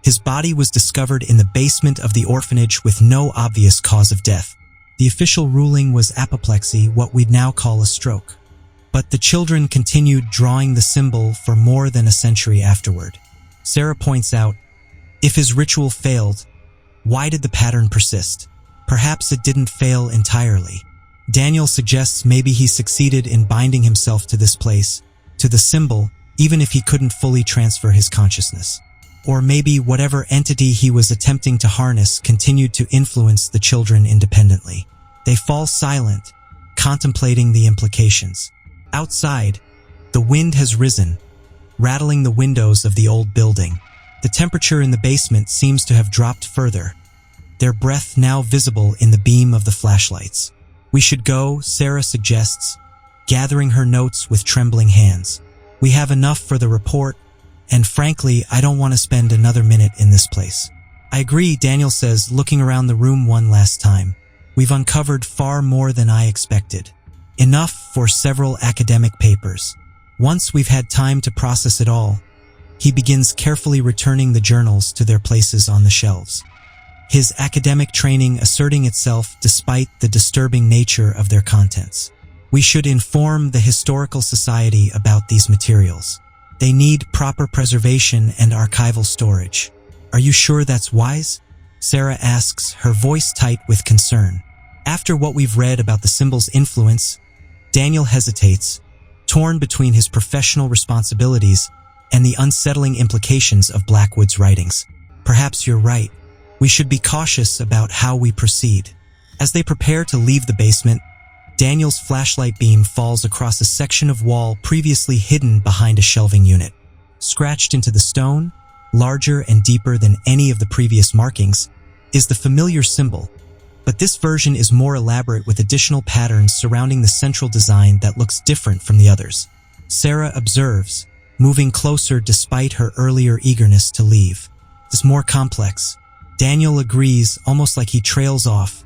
his body was discovered in the basement of the orphanage with no obvious cause of death. The official ruling was apoplexy, what we'd now call a stroke. But the children continued drawing the symbol for more than a century afterward." Sarah points out, if his ritual failed, why did the pattern persist? Perhaps it didn't fail entirely. Daniel suggests maybe he succeeded in binding himself to this place, to the symbol, even if he couldn't fully transfer his consciousness. Or maybe whatever entity he was attempting to harness continued to influence the children independently. They fall silent, contemplating the implications. Outside, the wind has risen, rattling the windows of the old building. The temperature in the basement seems to have dropped further, their breath now visible in the beam of the flashlights. "We should go," Sarah suggests, gathering her notes with trembling hands. "We have enough for the report, and frankly, I don't want to spend another minute in this place." "I agree," Daniel says, looking around the room one last time. "We've uncovered far more than I expected. Enough for several academic papers. Once we've had time to process it all," he begins carefully returning the journals to their places on the shelves, his academic training asserting itself despite the disturbing nature of their contents. "We should inform the Historical Society about these materials. They need proper preservation and archival storage." "Are you sure that's wise?" Sarah asks, her voice tight with concern. After what we've read about the symbol's influence, Daniel hesitates, torn between his professional responsibilities and the unsettling implications of Blackwood's writings. "Perhaps you're right. We should be cautious about how we proceed." As they prepare to leave the basement, Daniel's flashlight beam falls across a section of wall previously hidden behind a shelving unit. Scratched into the stone, larger and deeper than any of the previous markings, is the familiar symbol, but this version is more elaborate with additional patterns surrounding the central design that looks different from the others. Sarah observes, moving closer despite her earlier eagerness to leave. "It's more complex." Daniel agrees, almost like he trails off,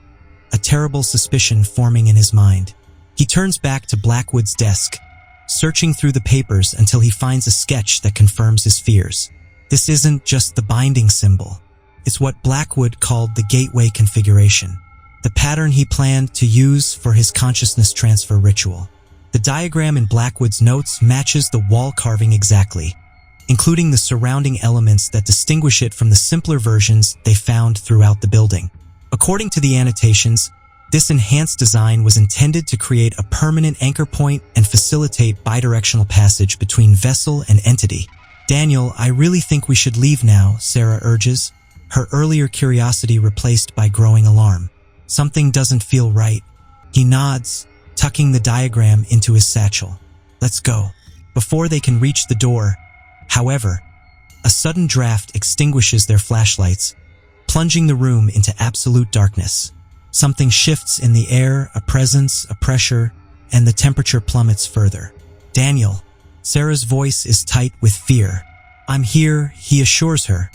a terrible suspicion forming in his mind. He turns back to Blackwood's desk, searching through the papers until he finds a sketch that confirms his fears. This isn't just the binding symbol. It's what Blackwood called the gateway configuration. the pattern he planned to use for his consciousness transfer ritual. The diagram in Blackwood's notes matches the wall carving exactly, including the surrounding elements that distinguish it from the simpler versions they found throughout the building. According to the annotations, this enhanced design was intended to create a permanent anchor point and facilitate bidirectional passage between vessel and entity. "Daniel, I really think we should leave now," Sarah urges, her earlier curiosity replaced by growing alarm. "Something doesn't feel right." He nods, tucking the diagram into his satchel. "Let's go." Before they can reach the door, however, a sudden draft extinguishes their flashlights, plunging the room into absolute darkness. Something shifts in the air, a presence, a pressure, and the temperature plummets further. "Daniel." Sarah's voice is tight with fear. "I'm here," he assures her,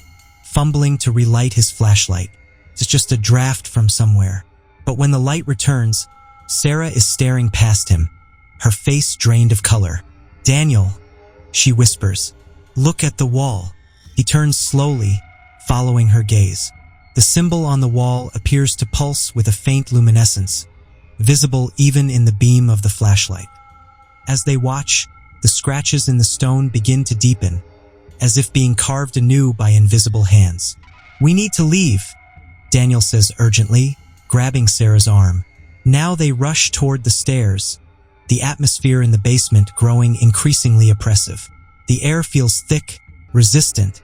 fumbling to relight his flashlight. It's just a draft from somewhere. But when the light returns, Sarah is staring past him, her face drained of color. "Daniel," she whispers, "look at the wall." He turns slowly, following her gaze. The symbol on the wall appears to pulse with a faint luminescence, visible even in the beam of the flashlight. As they watch, the scratches in the stone begin to deepen, as if being carved anew by invisible hands. "We need to leave," Daniel says urgently, grabbing Sarah's arm. Now they rush toward the stairs, the atmosphere in the basement growing increasingly oppressive. The air feels thick, resistant,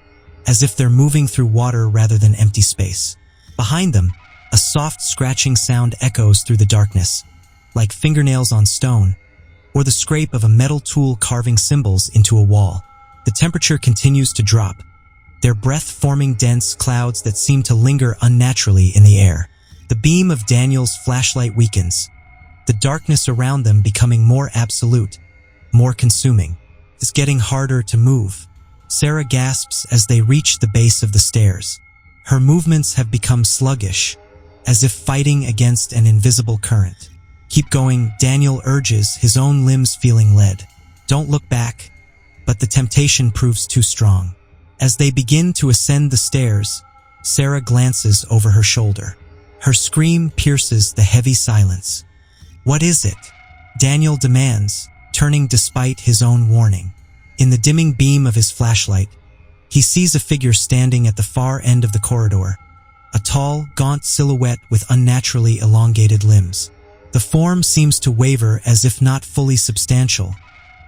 as if they're moving through water rather than empty space. Behind them, a soft scratching sound echoes through the darkness, like fingernails on stone, or the scrape of a metal tool carving symbols into a wall. The temperature continues to drop, their breath forming dense clouds that seem to linger unnaturally in the air. The beam of Daniel's flashlight weakens, the darkness around them becoming more absolute, more consuming. It's getting harder to move. Sarah gasps as they reach the base of the stairs. Her movements have become sluggish, as if fighting against an invisible current. "Keep going," Daniel urges, his own limbs feeling lead. "Don't look back," but the temptation proves too strong. As they begin to ascend the stairs, Sarah glances over her shoulder. Her scream pierces the heavy silence. "What is it?" Daniel demands, turning despite his own warning. In the dimming beam of his flashlight, he sees a figure standing at the far end of the corridor, a tall, gaunt silhouette with unnaturally elongated limbs. The form seems to waver as if not fully substantial,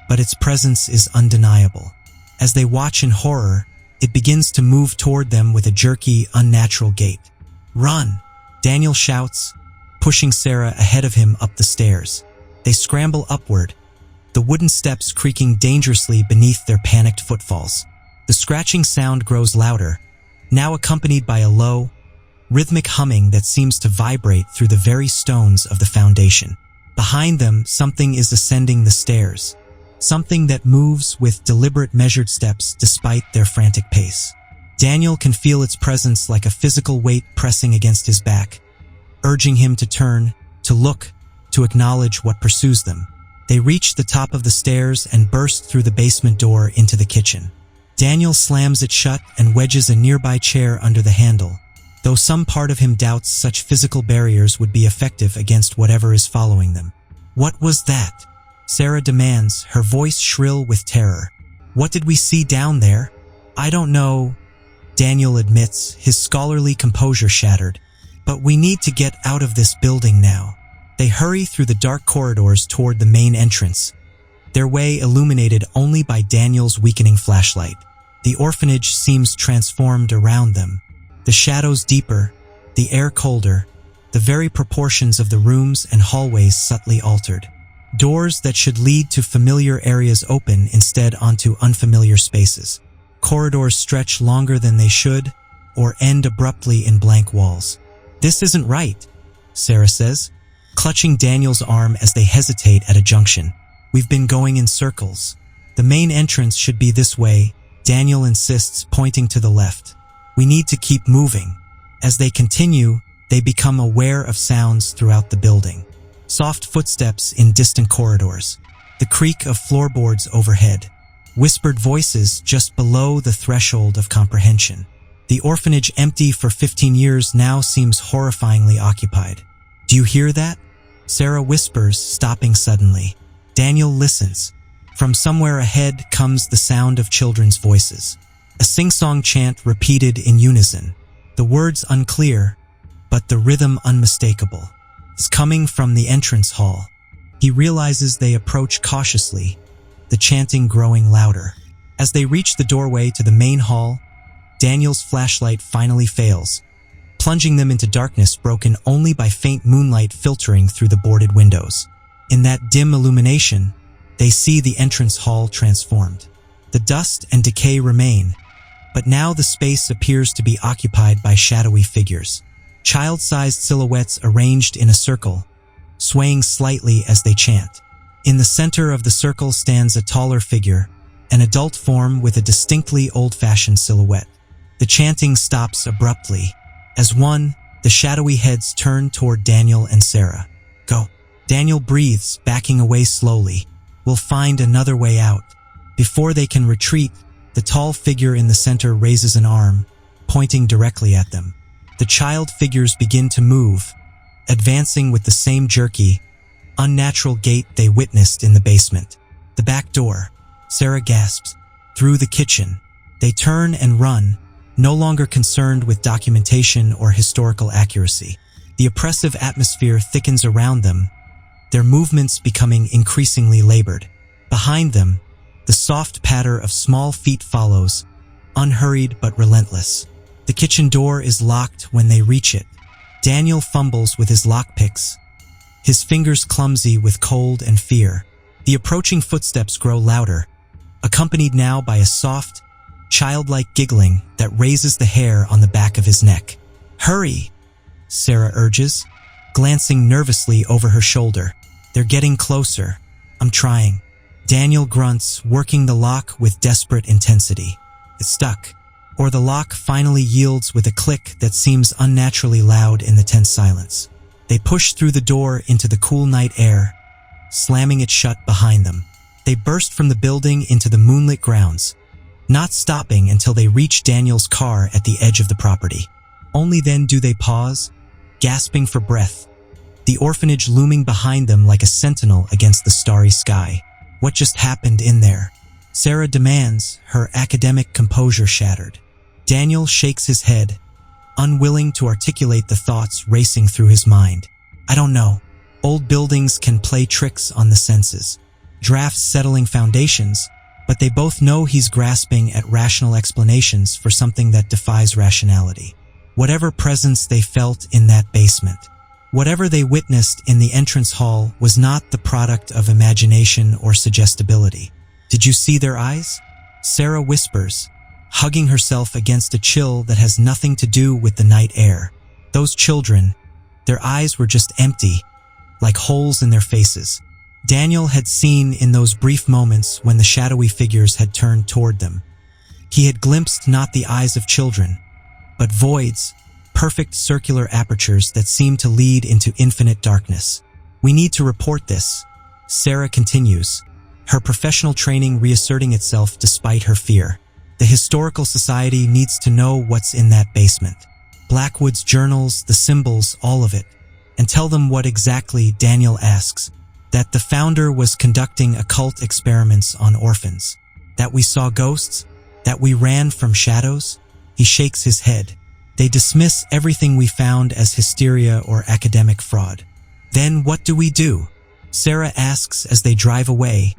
but its presence is undeniable. As they watch in horror, it begins to move toward them with a jerky, unnatural gait. "Run!" Daniel shouts, pushing Sarah ahead of him up the stairs. They scramble upward, the wooden steps creaking dangerously beneath their panicked footfalls. The scratching sound grows louder, now accompanied by a low, rhythmic humming that seems to vibrate through the very stones of the foundation. Behind them, something is ascending the stairs, something that moves with deliberate measured steps despite their frantic pace. Daniel can feel its presence like a physical weight pressing against his back, urging him to turn, to look, to acknowledge what pursues them. They reach the top of the stairs and burst through the basement door into the kitchen. Daniel slams it shut and wedges a nearby chair under the handle, though some part of him doubts such physical barriers would be effective against whatever is following them. "What was that?" Sarah demands, her voice shrill with terror. "What did we see down there?" "I don't know," Daniel admits, his scholarly composure shattered. "But we need to get out of this building now." They hurry through the dark corridors toward the main entrance, their way illuminated only by Daniel's weakening flashlight. The orphanage seems transformed around them. The shadows deeper, the air colder, the very proportions of the rooms and hallways subtly altered. Doors that should lead to familiar areas open instead onto unfamiliar spaces. Corridors stretch longer than they should, or end abruptly in blank walls. "This isn't right," Sarah says, clutching Daniel's arm as they hesitate at a junction. "We've been going in circles. The main entrance should be this way," Daniel insists, pointing to the left. "We need to keep moving." As they continue, they become aware of sounds throughout the building. Soft footsteps in distant corridors, the creak of floorboards overhead, whispered voices just below the threshold of comprehension. The orphanage, empty for 15 years, now seems horrifyingly occupied. "Do you hear that?" Sarah whispers, stopping suddenly. Daniel listens. From somewhere ahead comes the sound of children's voices. A sing-song chant repeated in unison. The words unclear, but the rhythm unmistakable. It's coming from the entrance hall. He realizes they approach cautiously, the chanting growing louder. As they reach the doorway to the main hall, Daniel's flashlight finally fails, plunging them into darkness broken only by faint moonlight filtering through the boarded windows. In that dim illumination, they see the entrance hall transformed. The dust and decay remain, but now the space appears to be occupied by shadowy figures. Child-sized silhouettes arranged in a circle, swaying slightly as they chant. In the center of the circle stands a taller figure, an adult form with a distinctly old-fashioned silhouette. The chanting stops abruptly. As one, the shadowy heads turn toward Daniel and Sarah. "Go." Daniel breathes, backing away slowly. "We'll find another way out." Before they can retreat, the tall figure in the center raises an arm, pointing directly at them. The child figures begin to move, advancing with the same jerky, unnatural gait they witnessed in the basement. The back door, Sarah gasps, through the kitchen. They turn and run, no longer concerned with documentation or historical accuracy. The oppressive atmosphere thickens around them, their movements becoming increasingly labored. Behind them, the soft patter of small feet follows, unhurried but relentless. The kitchen door is locked when they reach it. Daniel fumbles with his lockpicks, his fingers clumsy with cold and fear. The approaching footsteps grow louder, accompanied now by a soft, childlike giggling that raises the hair on the back of his neck. "Hurry," Sarah urges, glancing nervously over her shoulder. "They're getting closer." "I'm trying." Daniel grunts, working the lock with desperate intensity. It's stuck, or the lock finally yields with a click that seems unnaturally loud in the tense silence. They push through the door into the cool night air, slamming it shut behind them. They burst from the building into the moonlit grounds, not stopping until they reach Daniel's car at the edge of the property. Only then do they pause, gasping for breath, the orphanage looming behind them like a sentinel against the starry sky. "What just happened in there?" Sarah demands, her academic composure shattered. Daniel shakes his head, unwilling to articulate the thoughts racing through his mind. "I don't know. Old buildings can play tricks on the senses. Drafts settling foundations, but they both know he's grasping at rational explanations for something that defies rationality. Whatever presence they felt in that basement, whatever they witnessed in the entrance hall was not the product of imagination or suggestibility. "Did you see their eyes?" Sarah whispers, hugging herself against a chill that has nothing to do with the night air. Those children, their eyes were just empty, like holes in their faces. Daniel had seen in those brief moments when the shadowy figures had turned toward them. He had glimpsed not the eyes of children, but voids, perfect circular apertures that seemed to lead into infinite darkness. "We need to report this," Sarah continues, her professional training reasserting itself despite her fear. "The Historical Society needs to know what's in that basement. Blackwood's journals, the symbols, all of it. And tell them what exactly," Daniel asks. "That the founder was conducting occult experiments on orphans. That we saw ghosts. That we ran from shadows." He shakes his head. "They dismiss everything we found as hysteria or academic fraud." "Then what do we do?" Sarah asks as they drive away,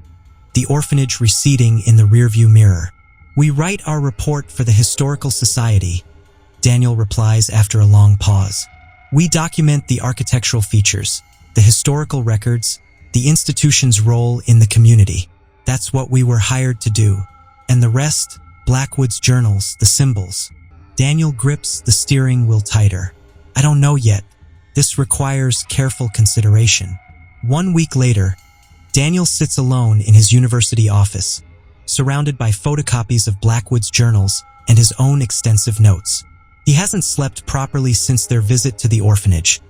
the orphanage receding in the rearview mirror. "We write our report for the Historical Society," Daniel replies after a long pause. "We document the architectural features, the historical records, the institution's role in the community. That's what we were hired to do. And the rest, Blackwood's journals, the symbols." Daniel grips the steering wheel tighter. "I don't know yet. This requires careful consideration." 1 week later, Daniel sits alone in his university office, surrounded by photocopies of Blackwood's journals and his own extensive notes. He hasn't slept properly since their visit to the orphanage,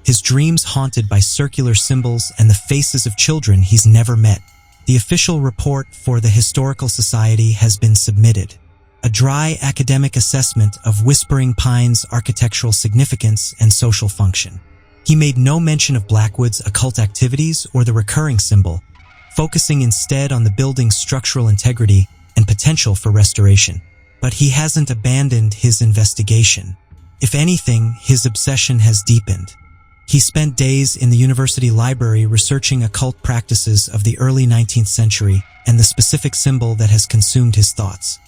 his dreams haunted by circular symbols and the faces of children he's never met. The official report for the Historical Society has been submitted. A dry academic assessment of Whispering Pines' architectural significance and social function. He made no mention of Blackwood's occult activities or the recurring symbol, focusing instead on the building's structural integrity and potential for restoration. But he hasn't abandoned his investigation. If anything, his obsession has deepened. He spent days in the university library researching occult practices of the early 19th century and the specific symbol that has consumed his thoughts.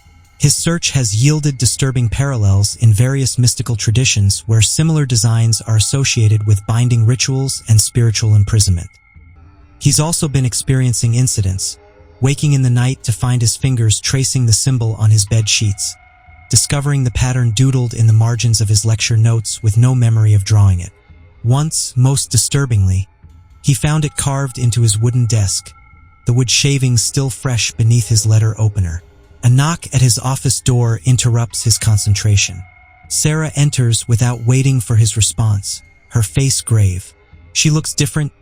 His search has yielded disturbing parallels in various mystical traditions where similar designs are associated with binding rituals and spiritual imprisonment. He's also been experiencing incidents, waking in the night to find his fingers tracing the symbol on his bed sheets, discovering the pattern doodled in the margins of his lecture notes with no memory of drawing it. Once, most disturbingly, he found it carved into his wooden desk, the wood shavings still fresh beneath his letter opener. A knock at his office door interrupts his concentration. Sarah enters without waiting for his response, her face grave. She looks different,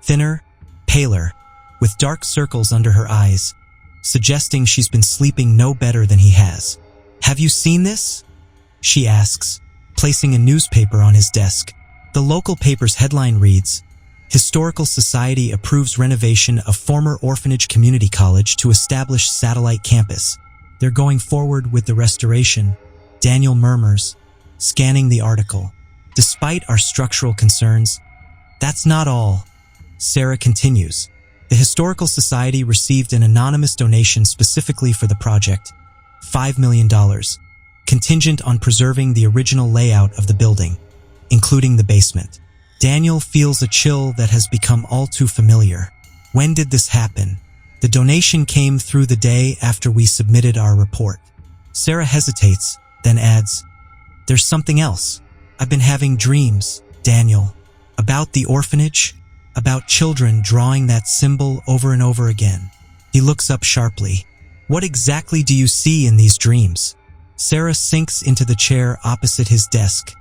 thinner, paler, with dark circles under her eyes, suggesting she's been sleeping no better than he has. "Have you seen this?" she asks, placing a newspaper on his desk. The local paper's headline reads, "Historical Society approves renovation of former orphanage community college to establish satellite campus. They're going forward with the restoration," Daniel murmurs, scanning the article. "Despite our structural concerns, that's not all," Sarah continues. "The Historical Society received an anonymous donation specifically for the project, $5 million, contingent on preserving the original layout of the building, including the basement." Daniel feels a chill that has become all too familiar. When did this happen? The donation came through the day after we submitted our report. Sarah hesitates, then adds, "There's something else. I've been having dreams, Daniel, about the orphanage, about children drawing that symbol over and over again." He looks up sharply. "What exactly do you see in these dreams?" Sarah sinks into the chair opposite his desk,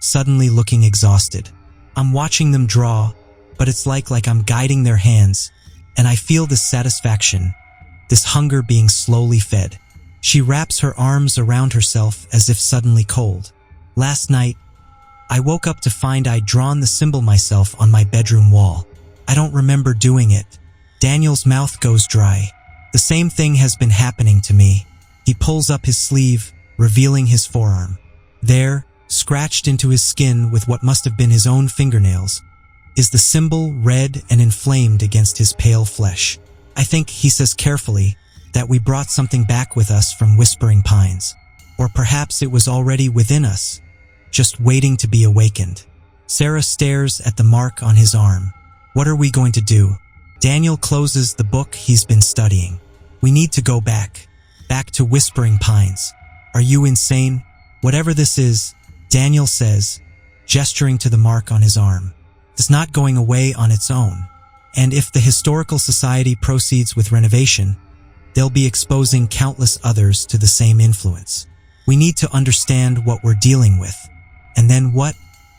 suddenly looking exhausted. "I'm watching them draw, but it's like I'm guiding their hands, and I feel this satisfaction, this hunger being slowly fed." She wraps her arms around herself as if suddenly cold. "Last night, I woke up to find I'd drawn the symbol myself on my bedroom wall. I don't remember doing it." Daniel's mouth goes dry. "The same thing has been happening to me." He pulls up his sleeve, revealing his forearm. There, scratched into his skin with what must have been his own fingernails, is the symbol red and inflamed against his pale flesh. "I think," he says carefully, "that we brought something back with us from Whispering Pines. Or perhaps it was already within us, just waiting to be awakened." Sarah stares at the mark on his arm. "What are we going to do?" Daniel closes the book he's been studying. "We need to go back to Whispering Pines." "Are you insane? Whatever this is," Daniel says, gesturing to the mark on his arm, "it's not going away on its own. And if the Historical Society proceeds with renovation, they'll be exposing countless others to the same influence. We need to understand what we're dealing with." "And then what?"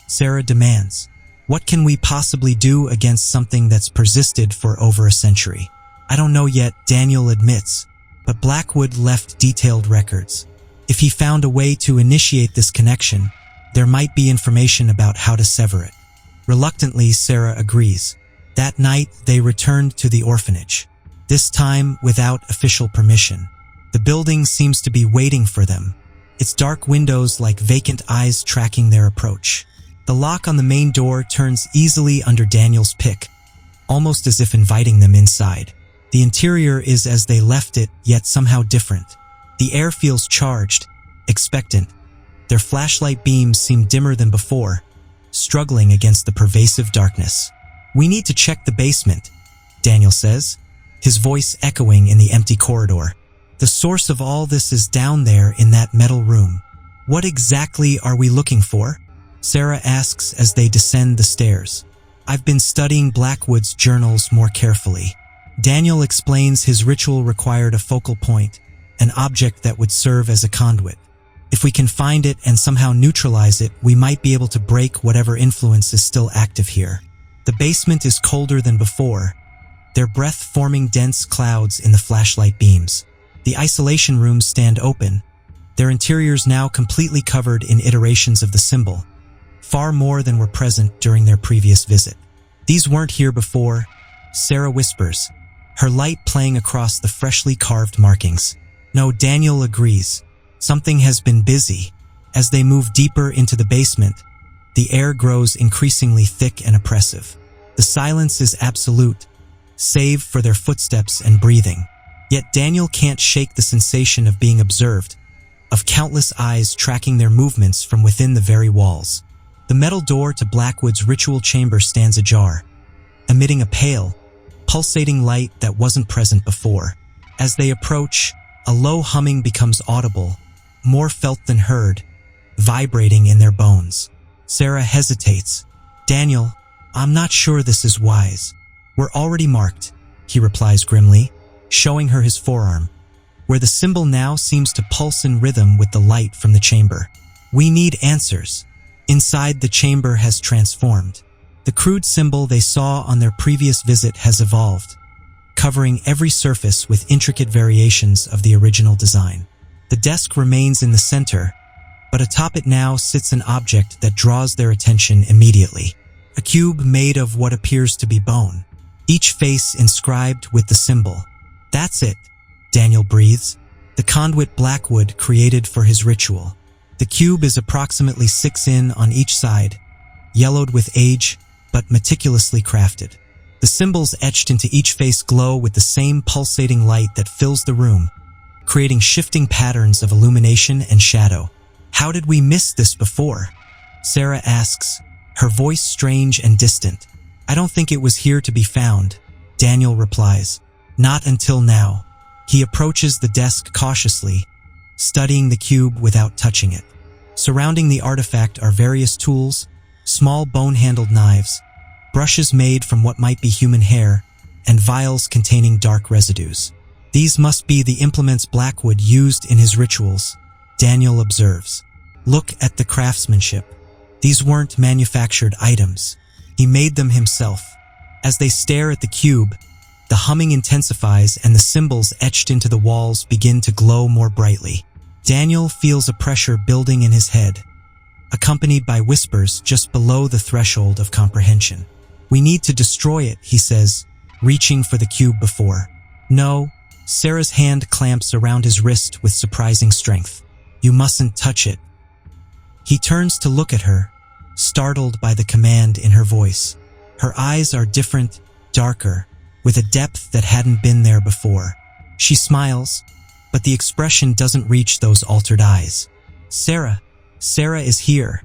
Sarah demands. "What can we possibly do against something that's persisted for over a century?" "I don't know yet," Daniel admits, "but Blackwood left detailed records. If he found a way to initiate this connection, there might be information about how to sever it." Reluctantly, Sarah agrees. That night, they returned to the orphanage, this time without official permission. The building seems to be waiting for them, its dark windows like vacant eyes tracking their approach. The lock on the main door turns easily under Daniel's pick, almost as if inviting them inside. The interior is as they left it, yet somehow different. The air feels charged, expectant. Their flashlight beams seem dimmer than before, struggling against the pervasive darkness. "We need to check the basement," Daniel says, his voice echoing in the empty corridor. "The source of all this is down there in that metal room." "What exactly are we looking for?" Sarah asks as they descend the stairs. "I've been studying Blackwood's journals more carefully." Daniel explains his ritual required a focal point, an object that would serve as a conduit. "If we can find it and somehow neutralize it, we might be able to break whatever influence is still active here." The basement is colder than before, their breath forming dense clouds in the flashlight beams. The isolation rooms stand open, their interiors now completely covered in iterations of the symbol, far more than were present during their previous visit. These weren't here before, Sarah whispers, her light playing across the freshly carved markings. No, Daniel agrees. Something has been busy. As they move deeper into the basement, the air grows increasingly thick and oppressive. The silence is absolute, save for their footsteps and breathing. Yet Daniel can't shake the sensation of being observed, of countless eyes tracking their movements from within the very walls. The metal door to Blackwood's ritual chamber stands ajar, emitting a pale, pulsating light that wasn't present before. As they approach, a low humming becomes audible, more felt than heard, vibrating in their bones. Sarah hesitates. Daniel, I'm not sure this is wise. We're already marked, he replies grimly, showing her his forearm, where the symbol now seems to pulse in rhythm with the light from the chamber. We need answers. Inside, the chamber has transformed. The crude symbol they saw on their previous visit has evolved, covering every surface with intricate variations of the original design. The desk remains in the center, but atop it now sits an object that draws their attention immediately. A cube made of what appears to be bone, each face inscribed with the symbol. That's it, Daniel breathes. The conduit Blackwood created for his ritual. The cube is approximately 6 in on each side, yellowed with age, but meticulously crafted. The symbols etched into each face glow with the same pulsating light that fills the room, creating shifting patterns of illumination and shadow. How did we miss this before? Sarah asks, her voice strange and distant. I don't think it was here to be found, Daniel replies. Not until now. He approaches the desk cautiously, studying the cube without touching it. Surrounding the artifact are various tools, small bone-handled knives, brushes made from what might be human hair, and vials containing dark residues. These must be the implements Blackwood used in his rituals, Daniel observes. Look at the craftsmanship. These weren't manufactured items. He made them himself. As they stare at the cube, the humming intensifies and the symbols etched into the walls begin to glow more brightly. Daniel feels a pressure building in his head, accompanied by whispers just below the threshold of comprehension. We need to destroy it, he says, reaching for the cube before. No, Sarah's hand clamps around his wrist with surprising strength. You mustn't touch it. He turns to look at her, startled by the command in her voice. Her eyes are different, darker, with a depth that hadn't been there before. She smiles, but the expression doesn't reach those altered eyes. Sarah is here,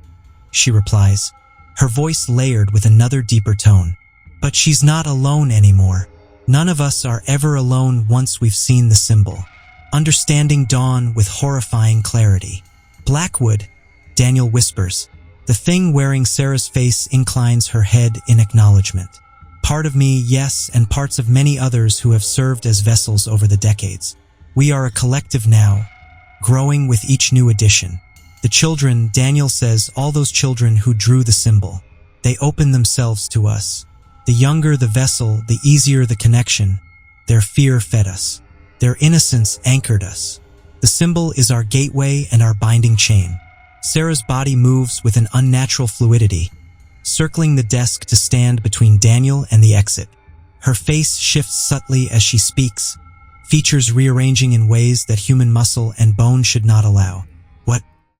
she replies, her voice layered with another deeper tone. But she's not alone anymore. None of us are ever alone once we've seen the symbol. Understanding dawn with horrifying clarity. Blackwood, Daniel whispers. The thing wearing Sarah's face inclines her head in acknowledgement. Part of me, yes, and parts of many others who have served as vessels over the decades. We are a collective now, growing with each new addition. The children, Daniel says, all those children who drew the symbol, they open themselves to us. The younger the vessel, the easier the connection. Their fear fed us. Their innocence anchored us. The symbol is our gateway and our binding chain. Sarah's body moves with an unnatural fluidity, circling the desk to stand between Daniel and the exit. Her face shifts subtly as she speaks, features rearranging in ways that human muscle and bone should not allow.